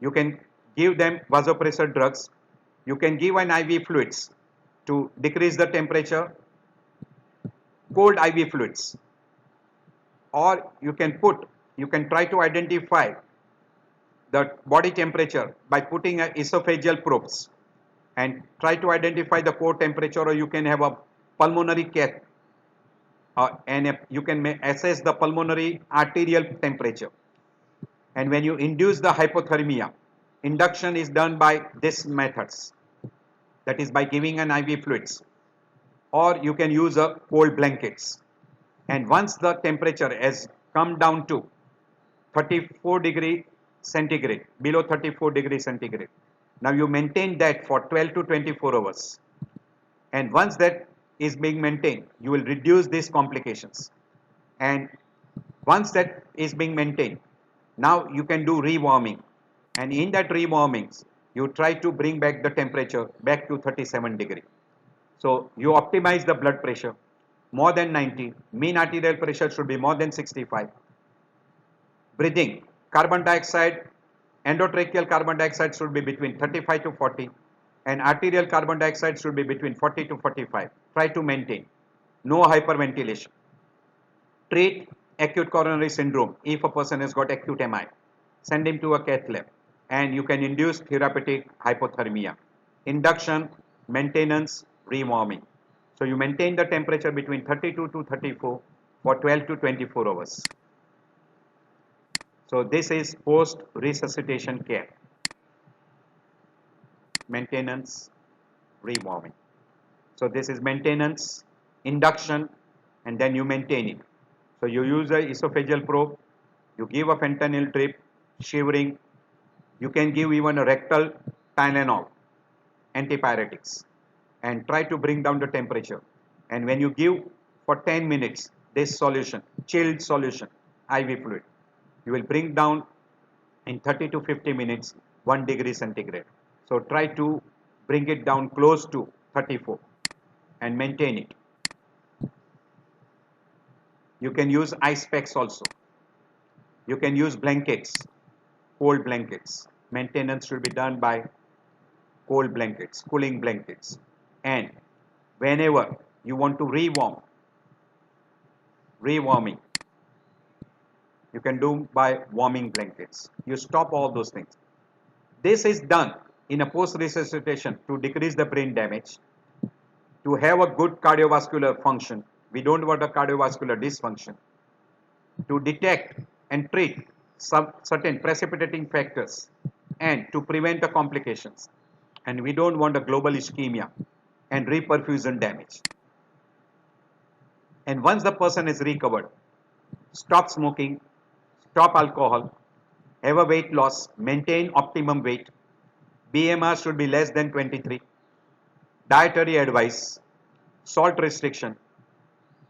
You can give them vasopressor drugs. You can give an IV fluids to decrease the temperature, cold IV fluids, or you can try to identify the body temperature by putting a esophageal probes and try to identify the core temperature, or you can have a pulmonary cath and you can assess the pulmonary arterial temperature. And when you induce the hypothermia, induction is done by these methods, that is by giving an IV fluids, or you can use a cold blankets. And once the temperature has come down to 34 degree centigrade, below 34 degree centigrade, now you maintain that for 12 to 24 hours. And once that is being maintained, you will reduce these complications. And once that is being maintained, now you can do rewarming. And in that rewarming, you try to bring back the temperature back to 37 degree. So you optimize the blood pressure more than 90, mean arterial pressure should be more than 65. Breathing, carbon dioxide, endotracheal carbon dioxide should be between 35 to 40, and arterial carbon dioxide should be between 40 to 45. Try to maintain. No hyperventilation. Treat acute coronary syndrome if a person has got acute MI. Send him to a cath lab and you can induce therapeutic hypothermia. Induction, maintenance, rewarming. So you maintain the temperature between 32 to 34 for 12 to 24 hours. So this is post resuscitation care. Maintenance, rewarming. So this is maintenance, induction, and then you maintain it So you use a esophageal probe, you give a fentanyl drip, shivering, you can give even a rectal Tylenol, antipyretics, and try to bring down the temperature. And when you give for 10 minutes this solution, chilled solution, IV fluid, you will bring down in 30 to 50 minutes 1 degree centigrade. So try to bring it down close to 34 and maintain it. You can use ice packs also. You can use blankets, cold blankets. Maintenance should be done by cold blankets, cooling blankets. And whenever you want to rewarming, you can do by warming blankets. You stop all those things. This is done in a post-resuscitation to decrease the brain damage, to have a good cardiovascular function. We don't want a cardiovascular dysfunction. To detect and treat some certain precipitating factors and to prevent the complications. And we don't want a global ischemia and reperfusion damage. And once the person is recovered, stop smoking, stop alcohol, have a weight loss, maintain optimum weight, BMR should be less than 23, dietary advice, salt restriction,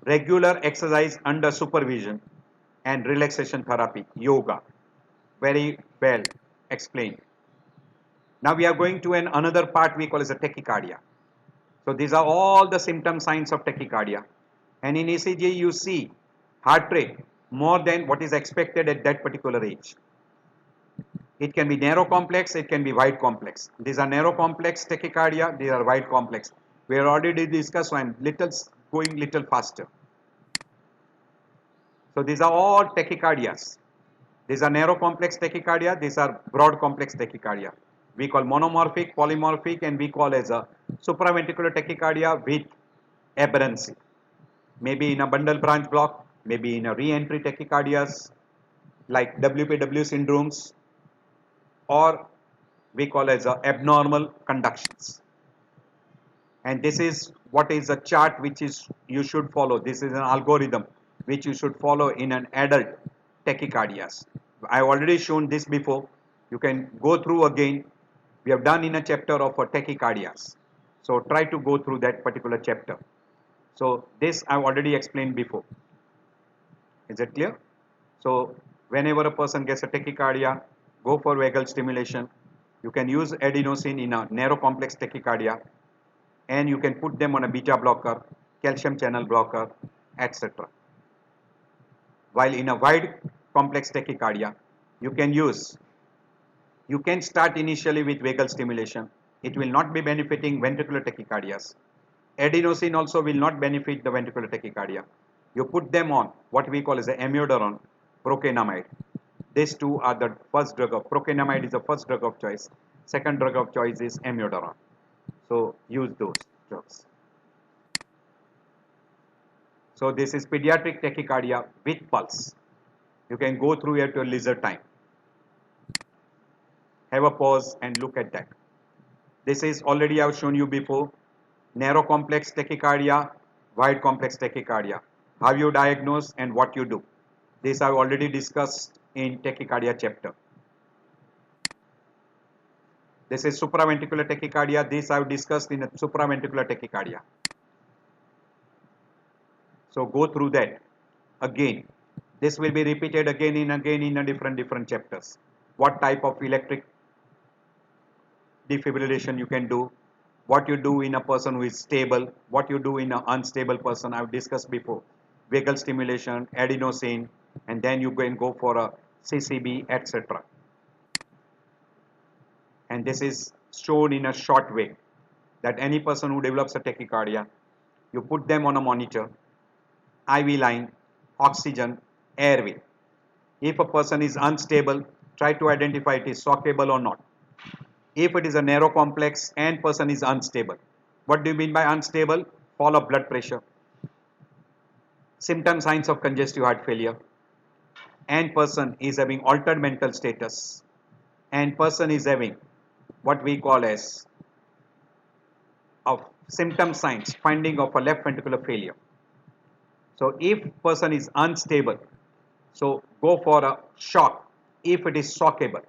regular exercise under supervision, and relaxation therapy, yoga. Very well explained. Now we are going to another part we call as a tachycardia. So these are all the symptom signs of tachycardia. And in ECG you see heart rate more than what is expected at that particular age. It can be narrow complex, it can be wide complex. These are narrow complex tachycardia, these are wide complex. We are already discussed, so I am going little faster. So these are all tachycardias. These are narrow complex tachycardia, these are broad complex tachycardia. We call monomorphic, polymorphic, and we call as a supraventricular tachycardia with aberrancy. Maybe in a bundle branch block, maybe in a re-entry tachycardias like WPW syndromes, or we call as a abnormal conductions. And this is what is a chart which is you should follow. This is an algorithm which you should follow in an adult tachycardias. I have already shown this before. You can go through again. We have done in a chapter of tachycardias. So try to go through that particular chapter. So this I have already explained before. Is it clear? So whenever a person gets a tachycardia, go for vagal stimulation. You can use adenosine in a narrow complex tachycardia, and you can put them on a beta blocker, calcium channel blocker, etc. While in a wide complex tachycardia, you can start initially with vagal stimulation. It will not be benefiting ventricular tachycardias. Adenosine also will not benefit the ventricular tachycardia. You put them on what we call as the amiodarone, procainamide. These two are the first drug of procainamide is the first drug of choice. Second drug of choice is amiodarone. So use those drugs. So this is pediatric tachycardia with pulse. You can go through at your leisure time. Have a pause and look at that. This is already I have shown you before. Narrow complex tachycardia, wide complex tachycardia. How you diagnose and what you do. This I have already discussed in tachycardia chapter. This is supraventricular tachycardia. This I have discussed in supraventricular tachycardia. So go through that again. This will be repeated again and again in a different chapters. What type of electric defibrillation you can do, what you do in a person who is stable, what you do in an unstable person. I have discussed before. Vagal stimulation, adenosine, and then you can go for a CCB, etc. And this is shown in a short way that any person who develops a tachycardia, you put them on a monitor, IV line, oxygen, airway. If a person is unstable, try to identify it is shockable or not. If it is a narrow complex and person is unstable. What do you mean by unstable? Fall of blood pressure, symptom signs of congestive heart failure, and person is having altered mental status, and person is having what we call as of symptom signs finding of a left ventricular failure. So if person is unstable, so go for a shock if it is shockable.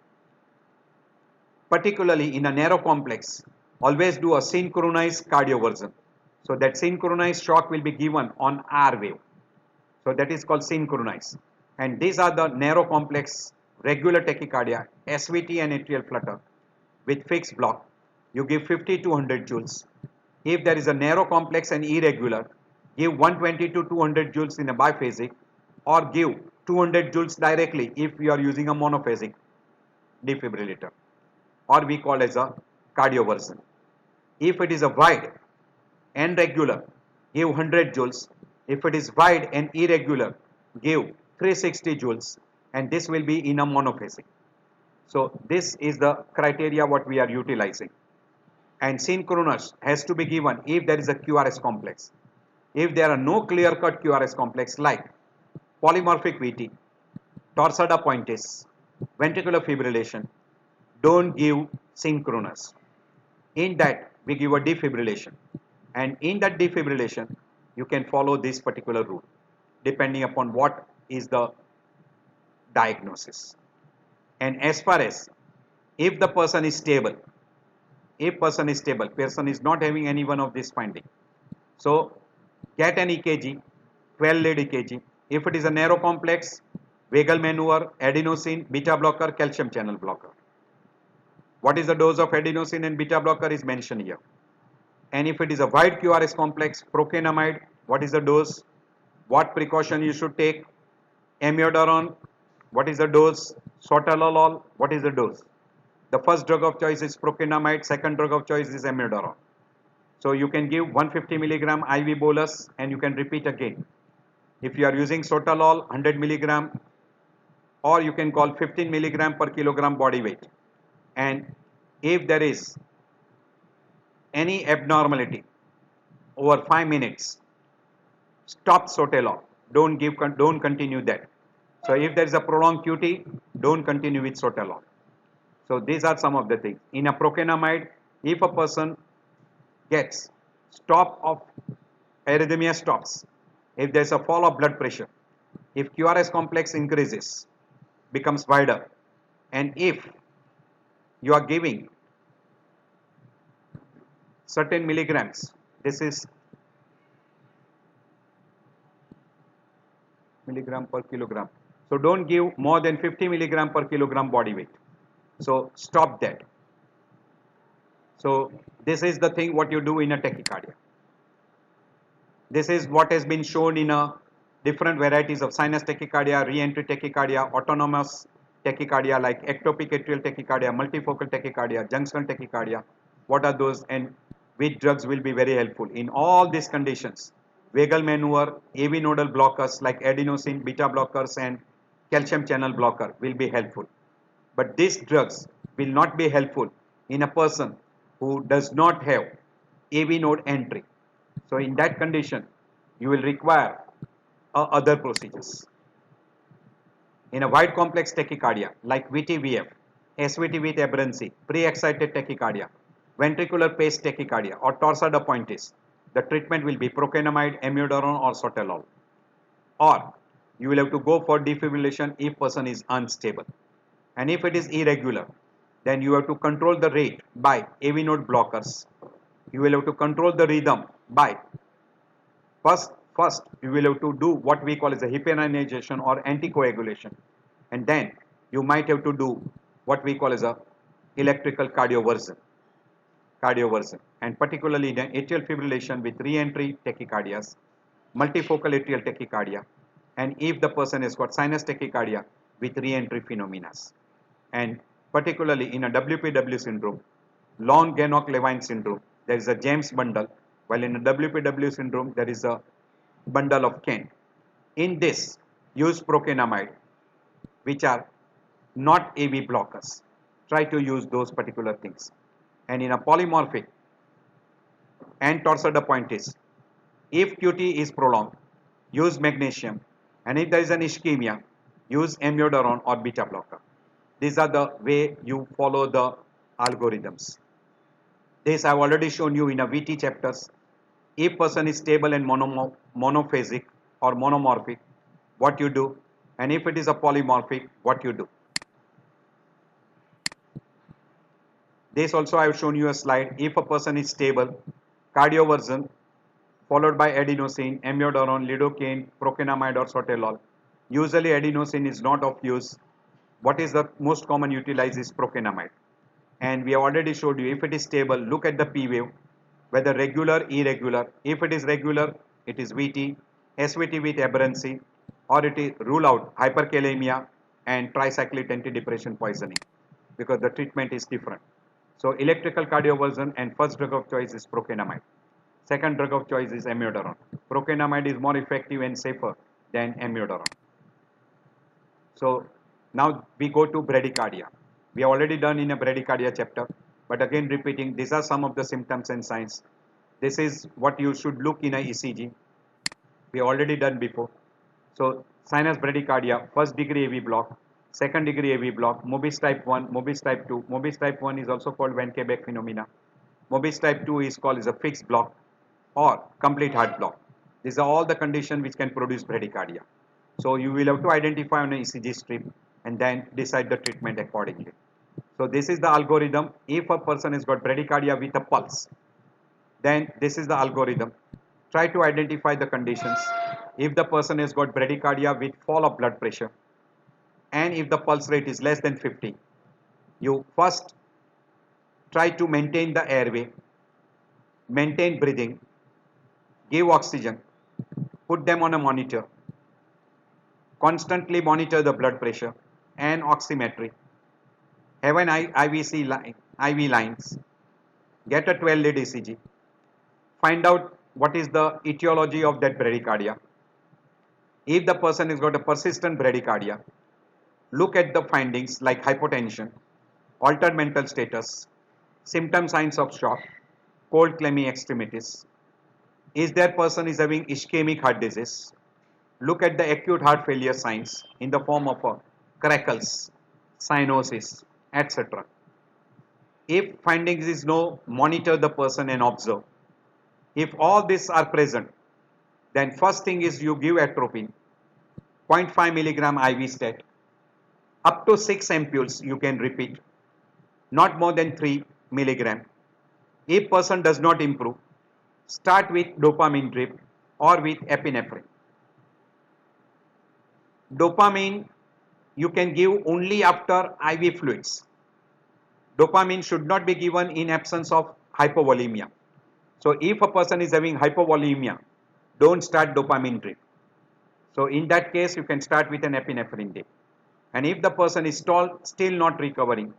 Particularly in a narrow complex, always do a synchronized cardioversion. So that synchronized shock will be given on R wave. So that is called synchronized. And these are the narrow complex regular tachycardia, SVT and atrial flutter with fixed block. You give 50 to 100 joules. If there is a narrow complex and irregular, give 120 to 200 joules in a biphasic, or give 200 joules directly if you are using a monophasic defibrillator, or we call as a cardioversion. If it is a wide and regular, give 100 joules. If it is wide and irregular, give 360 joules, and this will be in a monophasic. So this is the criteria what we are utilizing. And synchronous has to be given if there is a QRS complex. If there are no clear-cut QRS complex like polymorphic VT, torsada pointis, ventricular fibrillation, don't give synchronous. In that we give a defibrillation, and in that defibrillation you can follow this particular rule depending upon what is the diagnosis. And as far as if the person is stable, person is not having any one of these finding, so get an EKG, 12 lead EKG. If it is a narrow complex, vagal maneuver, adenosine, beta blocker, calcium channel blocker. What is the dose of adenosine and beta blocker is mentioned here. And if it is a wide QRS complex, procainamide, what is the dose? What precaution you should take? Amiodarone, what is the dose? Sotalol, what is the dose? The first drug of choice is procainamide, second drug of choice is amiodarone. So you can give 150 milligram IV bolus and you can repeat again. If you are using sotalol, 100 milligram, or you can call 15 milligram per kilogram body weight. And if there is any abnormality over 5 minutes, stop sotalol. Don't continue that. So if there is a prolonged QT, don't continue with sotalol. So these are some of the things. In a procainamide, if a person gets stop of arrhythmia stops, if there is a fall of blood pressure, if QRS complex increases, becomes wider, and if you are giving certain milligrams, this is milligram per kilogram, so don't give more than 50 milligram per kilogram body weight. So stop that. So this is the thing what you do in a tachycardia. This is what has been shown in a different varieties of sinus tachycardia, re-entry tachycardia, autonomous tachycardia like ectopic atrial tachycardia, multifocal tachycardia, junctional tachycardia. What are those and which drugs will be very helpful in all these conditions? Vagal maneuver, AV nodal blockers like adenosine, beta blockers and calcium channel blocker will be helpful. But these drugs will not be helpful in a person who does not have AV node entry. So in that condition, you will require other procedures. In a wide complex tachycardia like VTVF, SVT with aberrancy, pre-excited tachycardia, ventricular paced tachycardia or torsada pointis, the treatment will be procainamide, amiodarone or sotalol. Or you will have to go for defibrillation if person is unstable. And if it is irregular, then you have to control the rate by AV node blockers. You will have to control the rhythm by first you will have to do what we call as a heparinization or anticoagulation, and then you might have to do what we call as a electrical cardioversion, and particularly the atrial fibrillation with re-entry tachycardias, multifocal atrial tachycardia, and if the person has got sinus tachycardia with re-entry phenomena, and particularly in a WPW syndrome, long Gannock-Levine syndrome, there is a James bundle, while in a WPW syndrome there is a bundle of Kent. In this, use procainamide, which are not AV blockers. Try to use those particular things. And in a polymorphic and torsada pointis, if QT is prolonged, use magnesium, and if there is an ischemia, use amiodarone or beta blocker. These are the way you follow the algorithms. This I have already shown you in a VT chapters. If person is stable and monophasic, or monomorphic, what you do, and if it is a polymorphic, what you do. This also I have shown you a slide. If a person is stable, cardioversion followed by adenosine, amiodarone, lidocaine, procainamide or sotalol. Usually adenosine is not of use. What is the most common utilized is procainamide. And we have already showed you if it is stable, look at the P wave, whether regular, irregular. If it is regular, it is VT, SVT with aberrancy, or it is rule out hyperkalemia and tricyclic antidepressant poisoning because the treatment is different. So electrical cardioversion and first drug of choice is procainamide. Second drug of choice is amiodarone. Procainamide is more effective and safer than amiodarone. So now we go to bradycardia. We have already done in a bradycardia chapter, but again repeating, these are some of the symptoms and signs. This is what you should look in a ECG. We already done before. So sinus bradycardia, first degree AV block, second degree AV block, Mobis type 1, Mobis type 2. Mobis type 1 is also called Van Quebec phenomena. Mobis type 2 is called as a fixed block or complete heart block. These are all the conditions which can produce bradycardia. So you will have to identify on an ECG strip and then decide the treatment accordingly. So this is the algorithm. If a person has got bradycardia with a pulse, then this is the algorithm. Try to identify the conditions. If the person has got bradycardia with fall of blood pressure and if the pulse rate is less than 50, you first try to maintain the airway, maintain breathing, give oxygen, put them on a monitor, constantly monitor the blood pressure and oximetry, have an IV lines, get a 12 lead ECG, find out what is the etiology of that bradycardia. If the person has got a persistent bradycardia, look at the findings like hypotension, altered mental status, symptom signs of shock, cold clammy extremities. Is that person is having ischemic heart disease? Look at the acute heart failure signs in the form of crackles, cyanosis, etc. If findings is no, monitor the person and observe. If all these are present, then first thing is you give atropine, 0.5 milligram IV stat, up to 6 ampoules you can repeat, not more than 3 milligram. If person does not improve, start with dopamine drip or with epinephrine. Dopamine you can give only after IV fluids. Dopamine should not be given in absence of hypovolemia. So if a person is having hypovolemia, don't start dopamine drip. So in that case, you can start with an epinephrine drip. And if the person is still not recovering,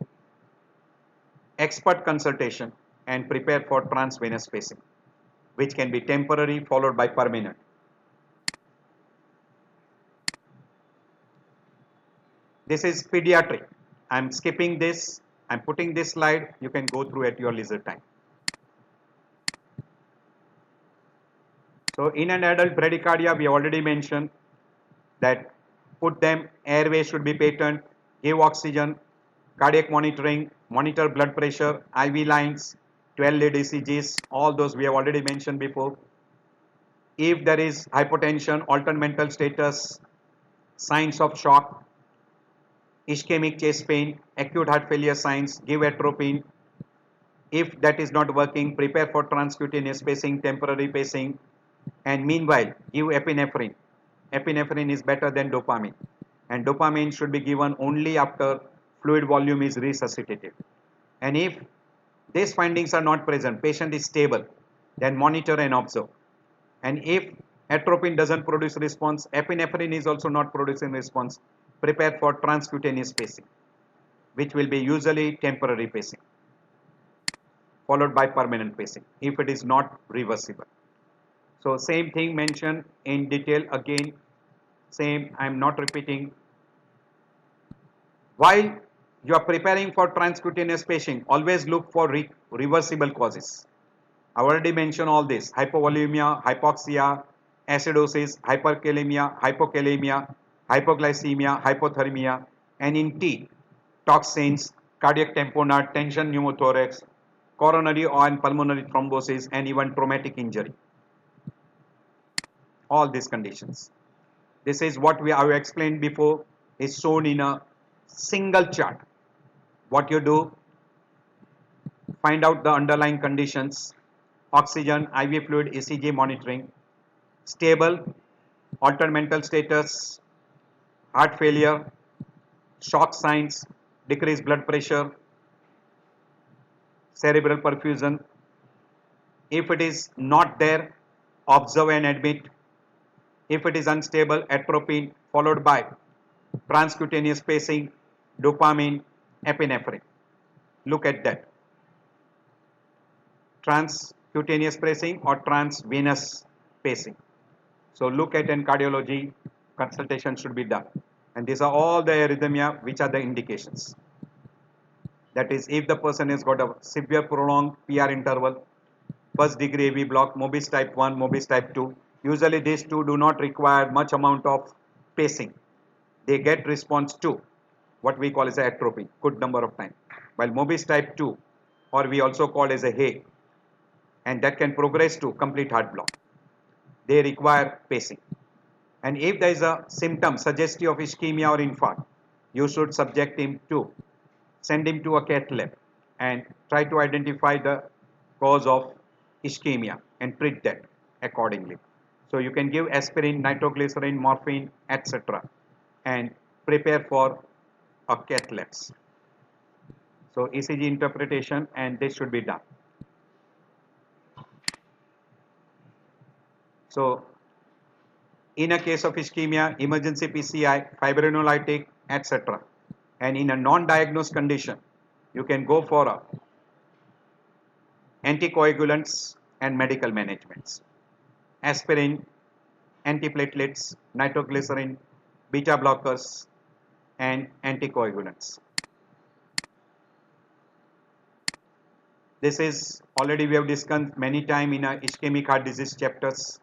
expert consultation and prepare for transvenous pacing, which can be temporary followed by permanent. This is pediatric. I'm skipping this. I'm putting this slide. You can go through at your leisure time. So in an adult bradycardia, we already mentioned that put them, airway should be patent, give oxygen, cardiac monitoring, monitor blood pressure, IV lines, 12 lead ECGs, all those we have already mentioned before. If there is hypotension, altered mental status, signs of shock, ischemic chest pain, acute heart failure signs, give atropine. If that is not working, prepare for transcutaneous pacing, temporary pacing, and meanwhile give epinephrine. Epinephrine is better than dopamine, and dopamine should be given only after fluid volume is resuscitated. And if these findings are not present, patient is stable, then monitor and observe. And if atropine doesn't produce response, epinephrine is also not producing response, prepare for transcutaneous pacing, which will be usually temporary pacing followed by permanent pacing if it is not reversible. So same thing mentioned in detail again, same, I am not repeating. While you are preparing for transcutaneous pacing, always look for reversible causes. I already mentioned all this: hypovolemia, hypoxia, acidosis, hyperkalemia, hypokalemia, hypoglycemia, hypothermia, and in T, toxins, cardiac tamponade, tension pneumothorax, coronary and pulmonary thrombosis, and even traumatic injury. all these conditions. This is what we have explained before, is shown in a single chart. What you do, find out the underlying conditions, oxygen, IV fluid, ECG monitoring, stable, altered mental status, heart failure, shock signs, decreased blood pressure, cerebral perfusion. If it is not there, observe and admit. If it is unstable, atropine followed by transcutaneous pacing, dopamine, epinephrine. Look at that. Transcutaneous pacing or transvenous pacing. So look at in cardiology, consultation should be done. And these are all the arrhythmia, which are the indications. That is, if the person has got a severe prolonged PR interval, first degree AV block, Mobis type 1, Mobis type 2. Usually these two do not require much amount of pacing. They get response to what we call as a atropine, good number of times. While Mobis type 2, or we also call as a HAE, and that can progress to complete heart block. They require pacing. And if there is a symptom suggestive of ischemia or infarct, you should subject him to, send him to a cath lab and try to identify the cause of ischemia and treat that accordingly. So you can give aspirin, nitroglycerin, morphine, etc. and prepare for a cath labs. So ECG interpretation, and this should be done. So in a case of ischemia, emergency PCI, fibrinolytic, etc. And in a non-diagnosed condition, you can go for anticoagulants and medical managements. Aspirin, antiplatelets, nitroglycerin, beta blockers, and anticoagulants. This is already we have discussed many times in our ischemic heart disease chapters,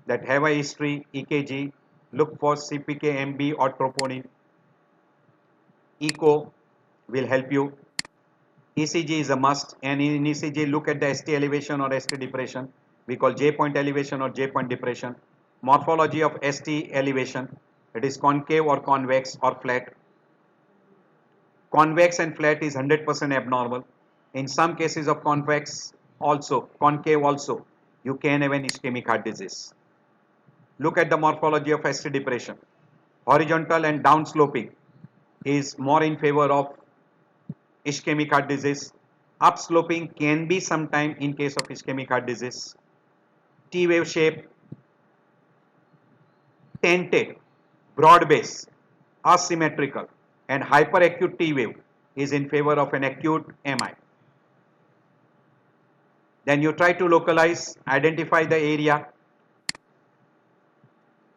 that have a history, EKG, look for CPK, MB or troponin. Echo will help you. ECG is a must, and in ECG look at the ST elevation or ST depression. We call J point elevation or J point depression. Morphology of ST elevation, it is concave or convex or flat. Convex and flat is 100% abnormal. In some cases of convex also, concave also, you can have an ischemic heart disease. Look at the morphology of ST depression. Horizontal and downsloping is more in favor of ischemic heart disease. Upsloping can be sometime in case of ischemic heart disease. T wave shape, tented, broad base, asymmetrical, and hyperacute T wave is in favor of an acute MI. Then you try to localize, identify the area.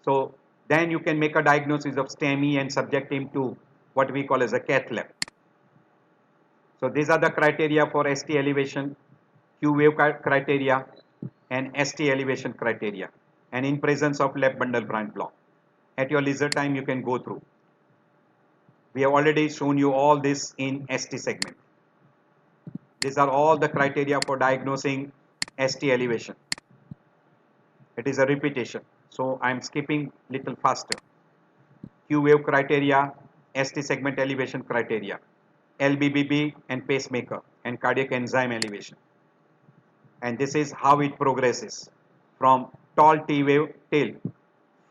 So then you can make a diagnosis of STEMI and subject him to what we call as a cath lab. So these are the criteria for ST elevation, Q wave criteria, and ST elevation criteria, and in presence of left bundle branch block. At your leisure time you can go through. We have already shown you all this in ST segment. These are all the criteria for diagnosing ST elevation. It is a repetition, so I am skipping little faster. Q wave criteria, ST segment elevation criteria, LBBB and pacemaker, and cardiac enzyme elevation. And this is how it progresses from tall T wave till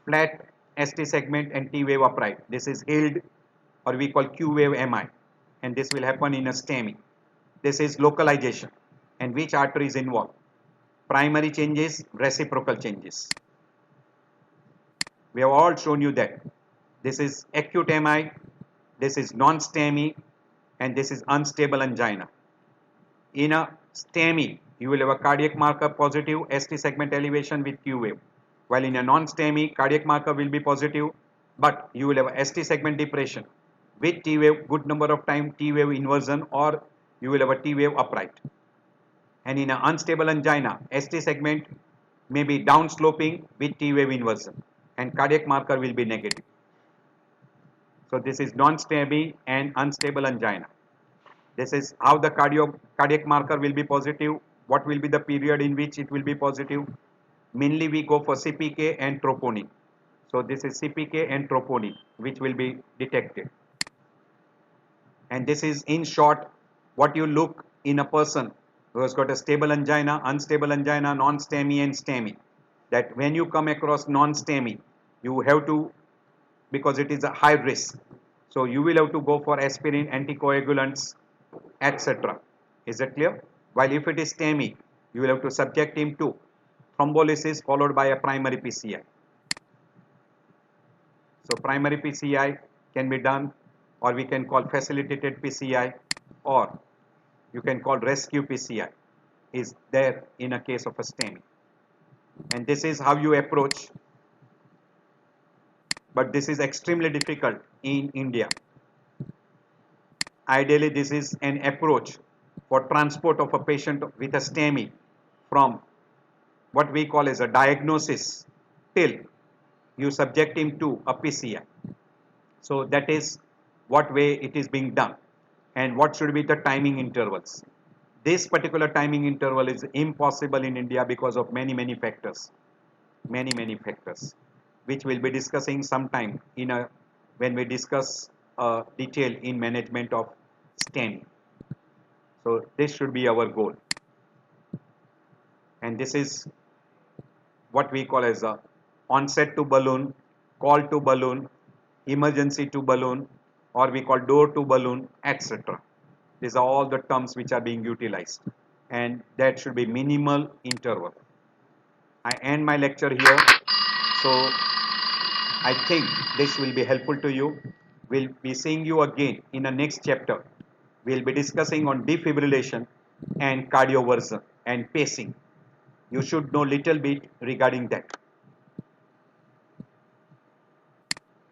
flat ST segment and T wave upright. This is HILD, or we call Q wave MI, and this will happen in a STEMI. This is localization, and which artery is involved. Primary changes, reciprocal changes. We have all shown you that. This is acute MI, this is non-STEMI, and this is unstable angina. In a STEMI, you will have a cardiac marker positive, ST segment elevation with Q wave. While in a non-STEMI, cardiac marker will be positive, but you will have a ST segment depression with T wave, good number of time T wave inversion, or you will have a T wave upright. And in an unstable angina, ST segment may be downsloping with T wave inversion, and cardiac marker will be negative. So this is non-STEMI and unstable angina. This is how the cardiac marker will be positive, what will be the period in which it will be positive, mainly we go for CPK and troponin. So this is CPK and troponin which will be detected. And this is in short what you look in a person who has got a stable angina, unstable angina, non-STEMI and STEMI. That when you come across non-STEMI, you have to, because it is a high risk. So you will have to go for aspirin, anticoagulants, etc. Is that clear? While if it is STEMI, you will have to subject him to thrombolysis followed by a primary PCI. So primary PCI can be done, or we can call facilitated PCI, or you can call rescue PCI is there in a case of a STEMI. And this is how you approach, but this is extremely difficult in India. Ideally, this is an approach for transport of a patient with a STEMI from what we call as a diagnosis till you subject him to a PCI. So that is what way it is being done, and what should be the timing intervals. This particular timing interval is impossible in India because of many factors, many factors, which we'll be discussing sometime in a when we discuss detail in management of STEMI. So this should be our goal, and this is what we call as a onset to balloon, call to balloon, emergency to balloon, or we call door to balloon, etc. These are all the terms which are being utilized, and that should be minimal interval. I end my lecture here. So I think this will be helpful to you. We'll be seeing you again in the next chapter. We'll be discussing on defibrillation and cardioversion and pacing. You should know little bit regarding that.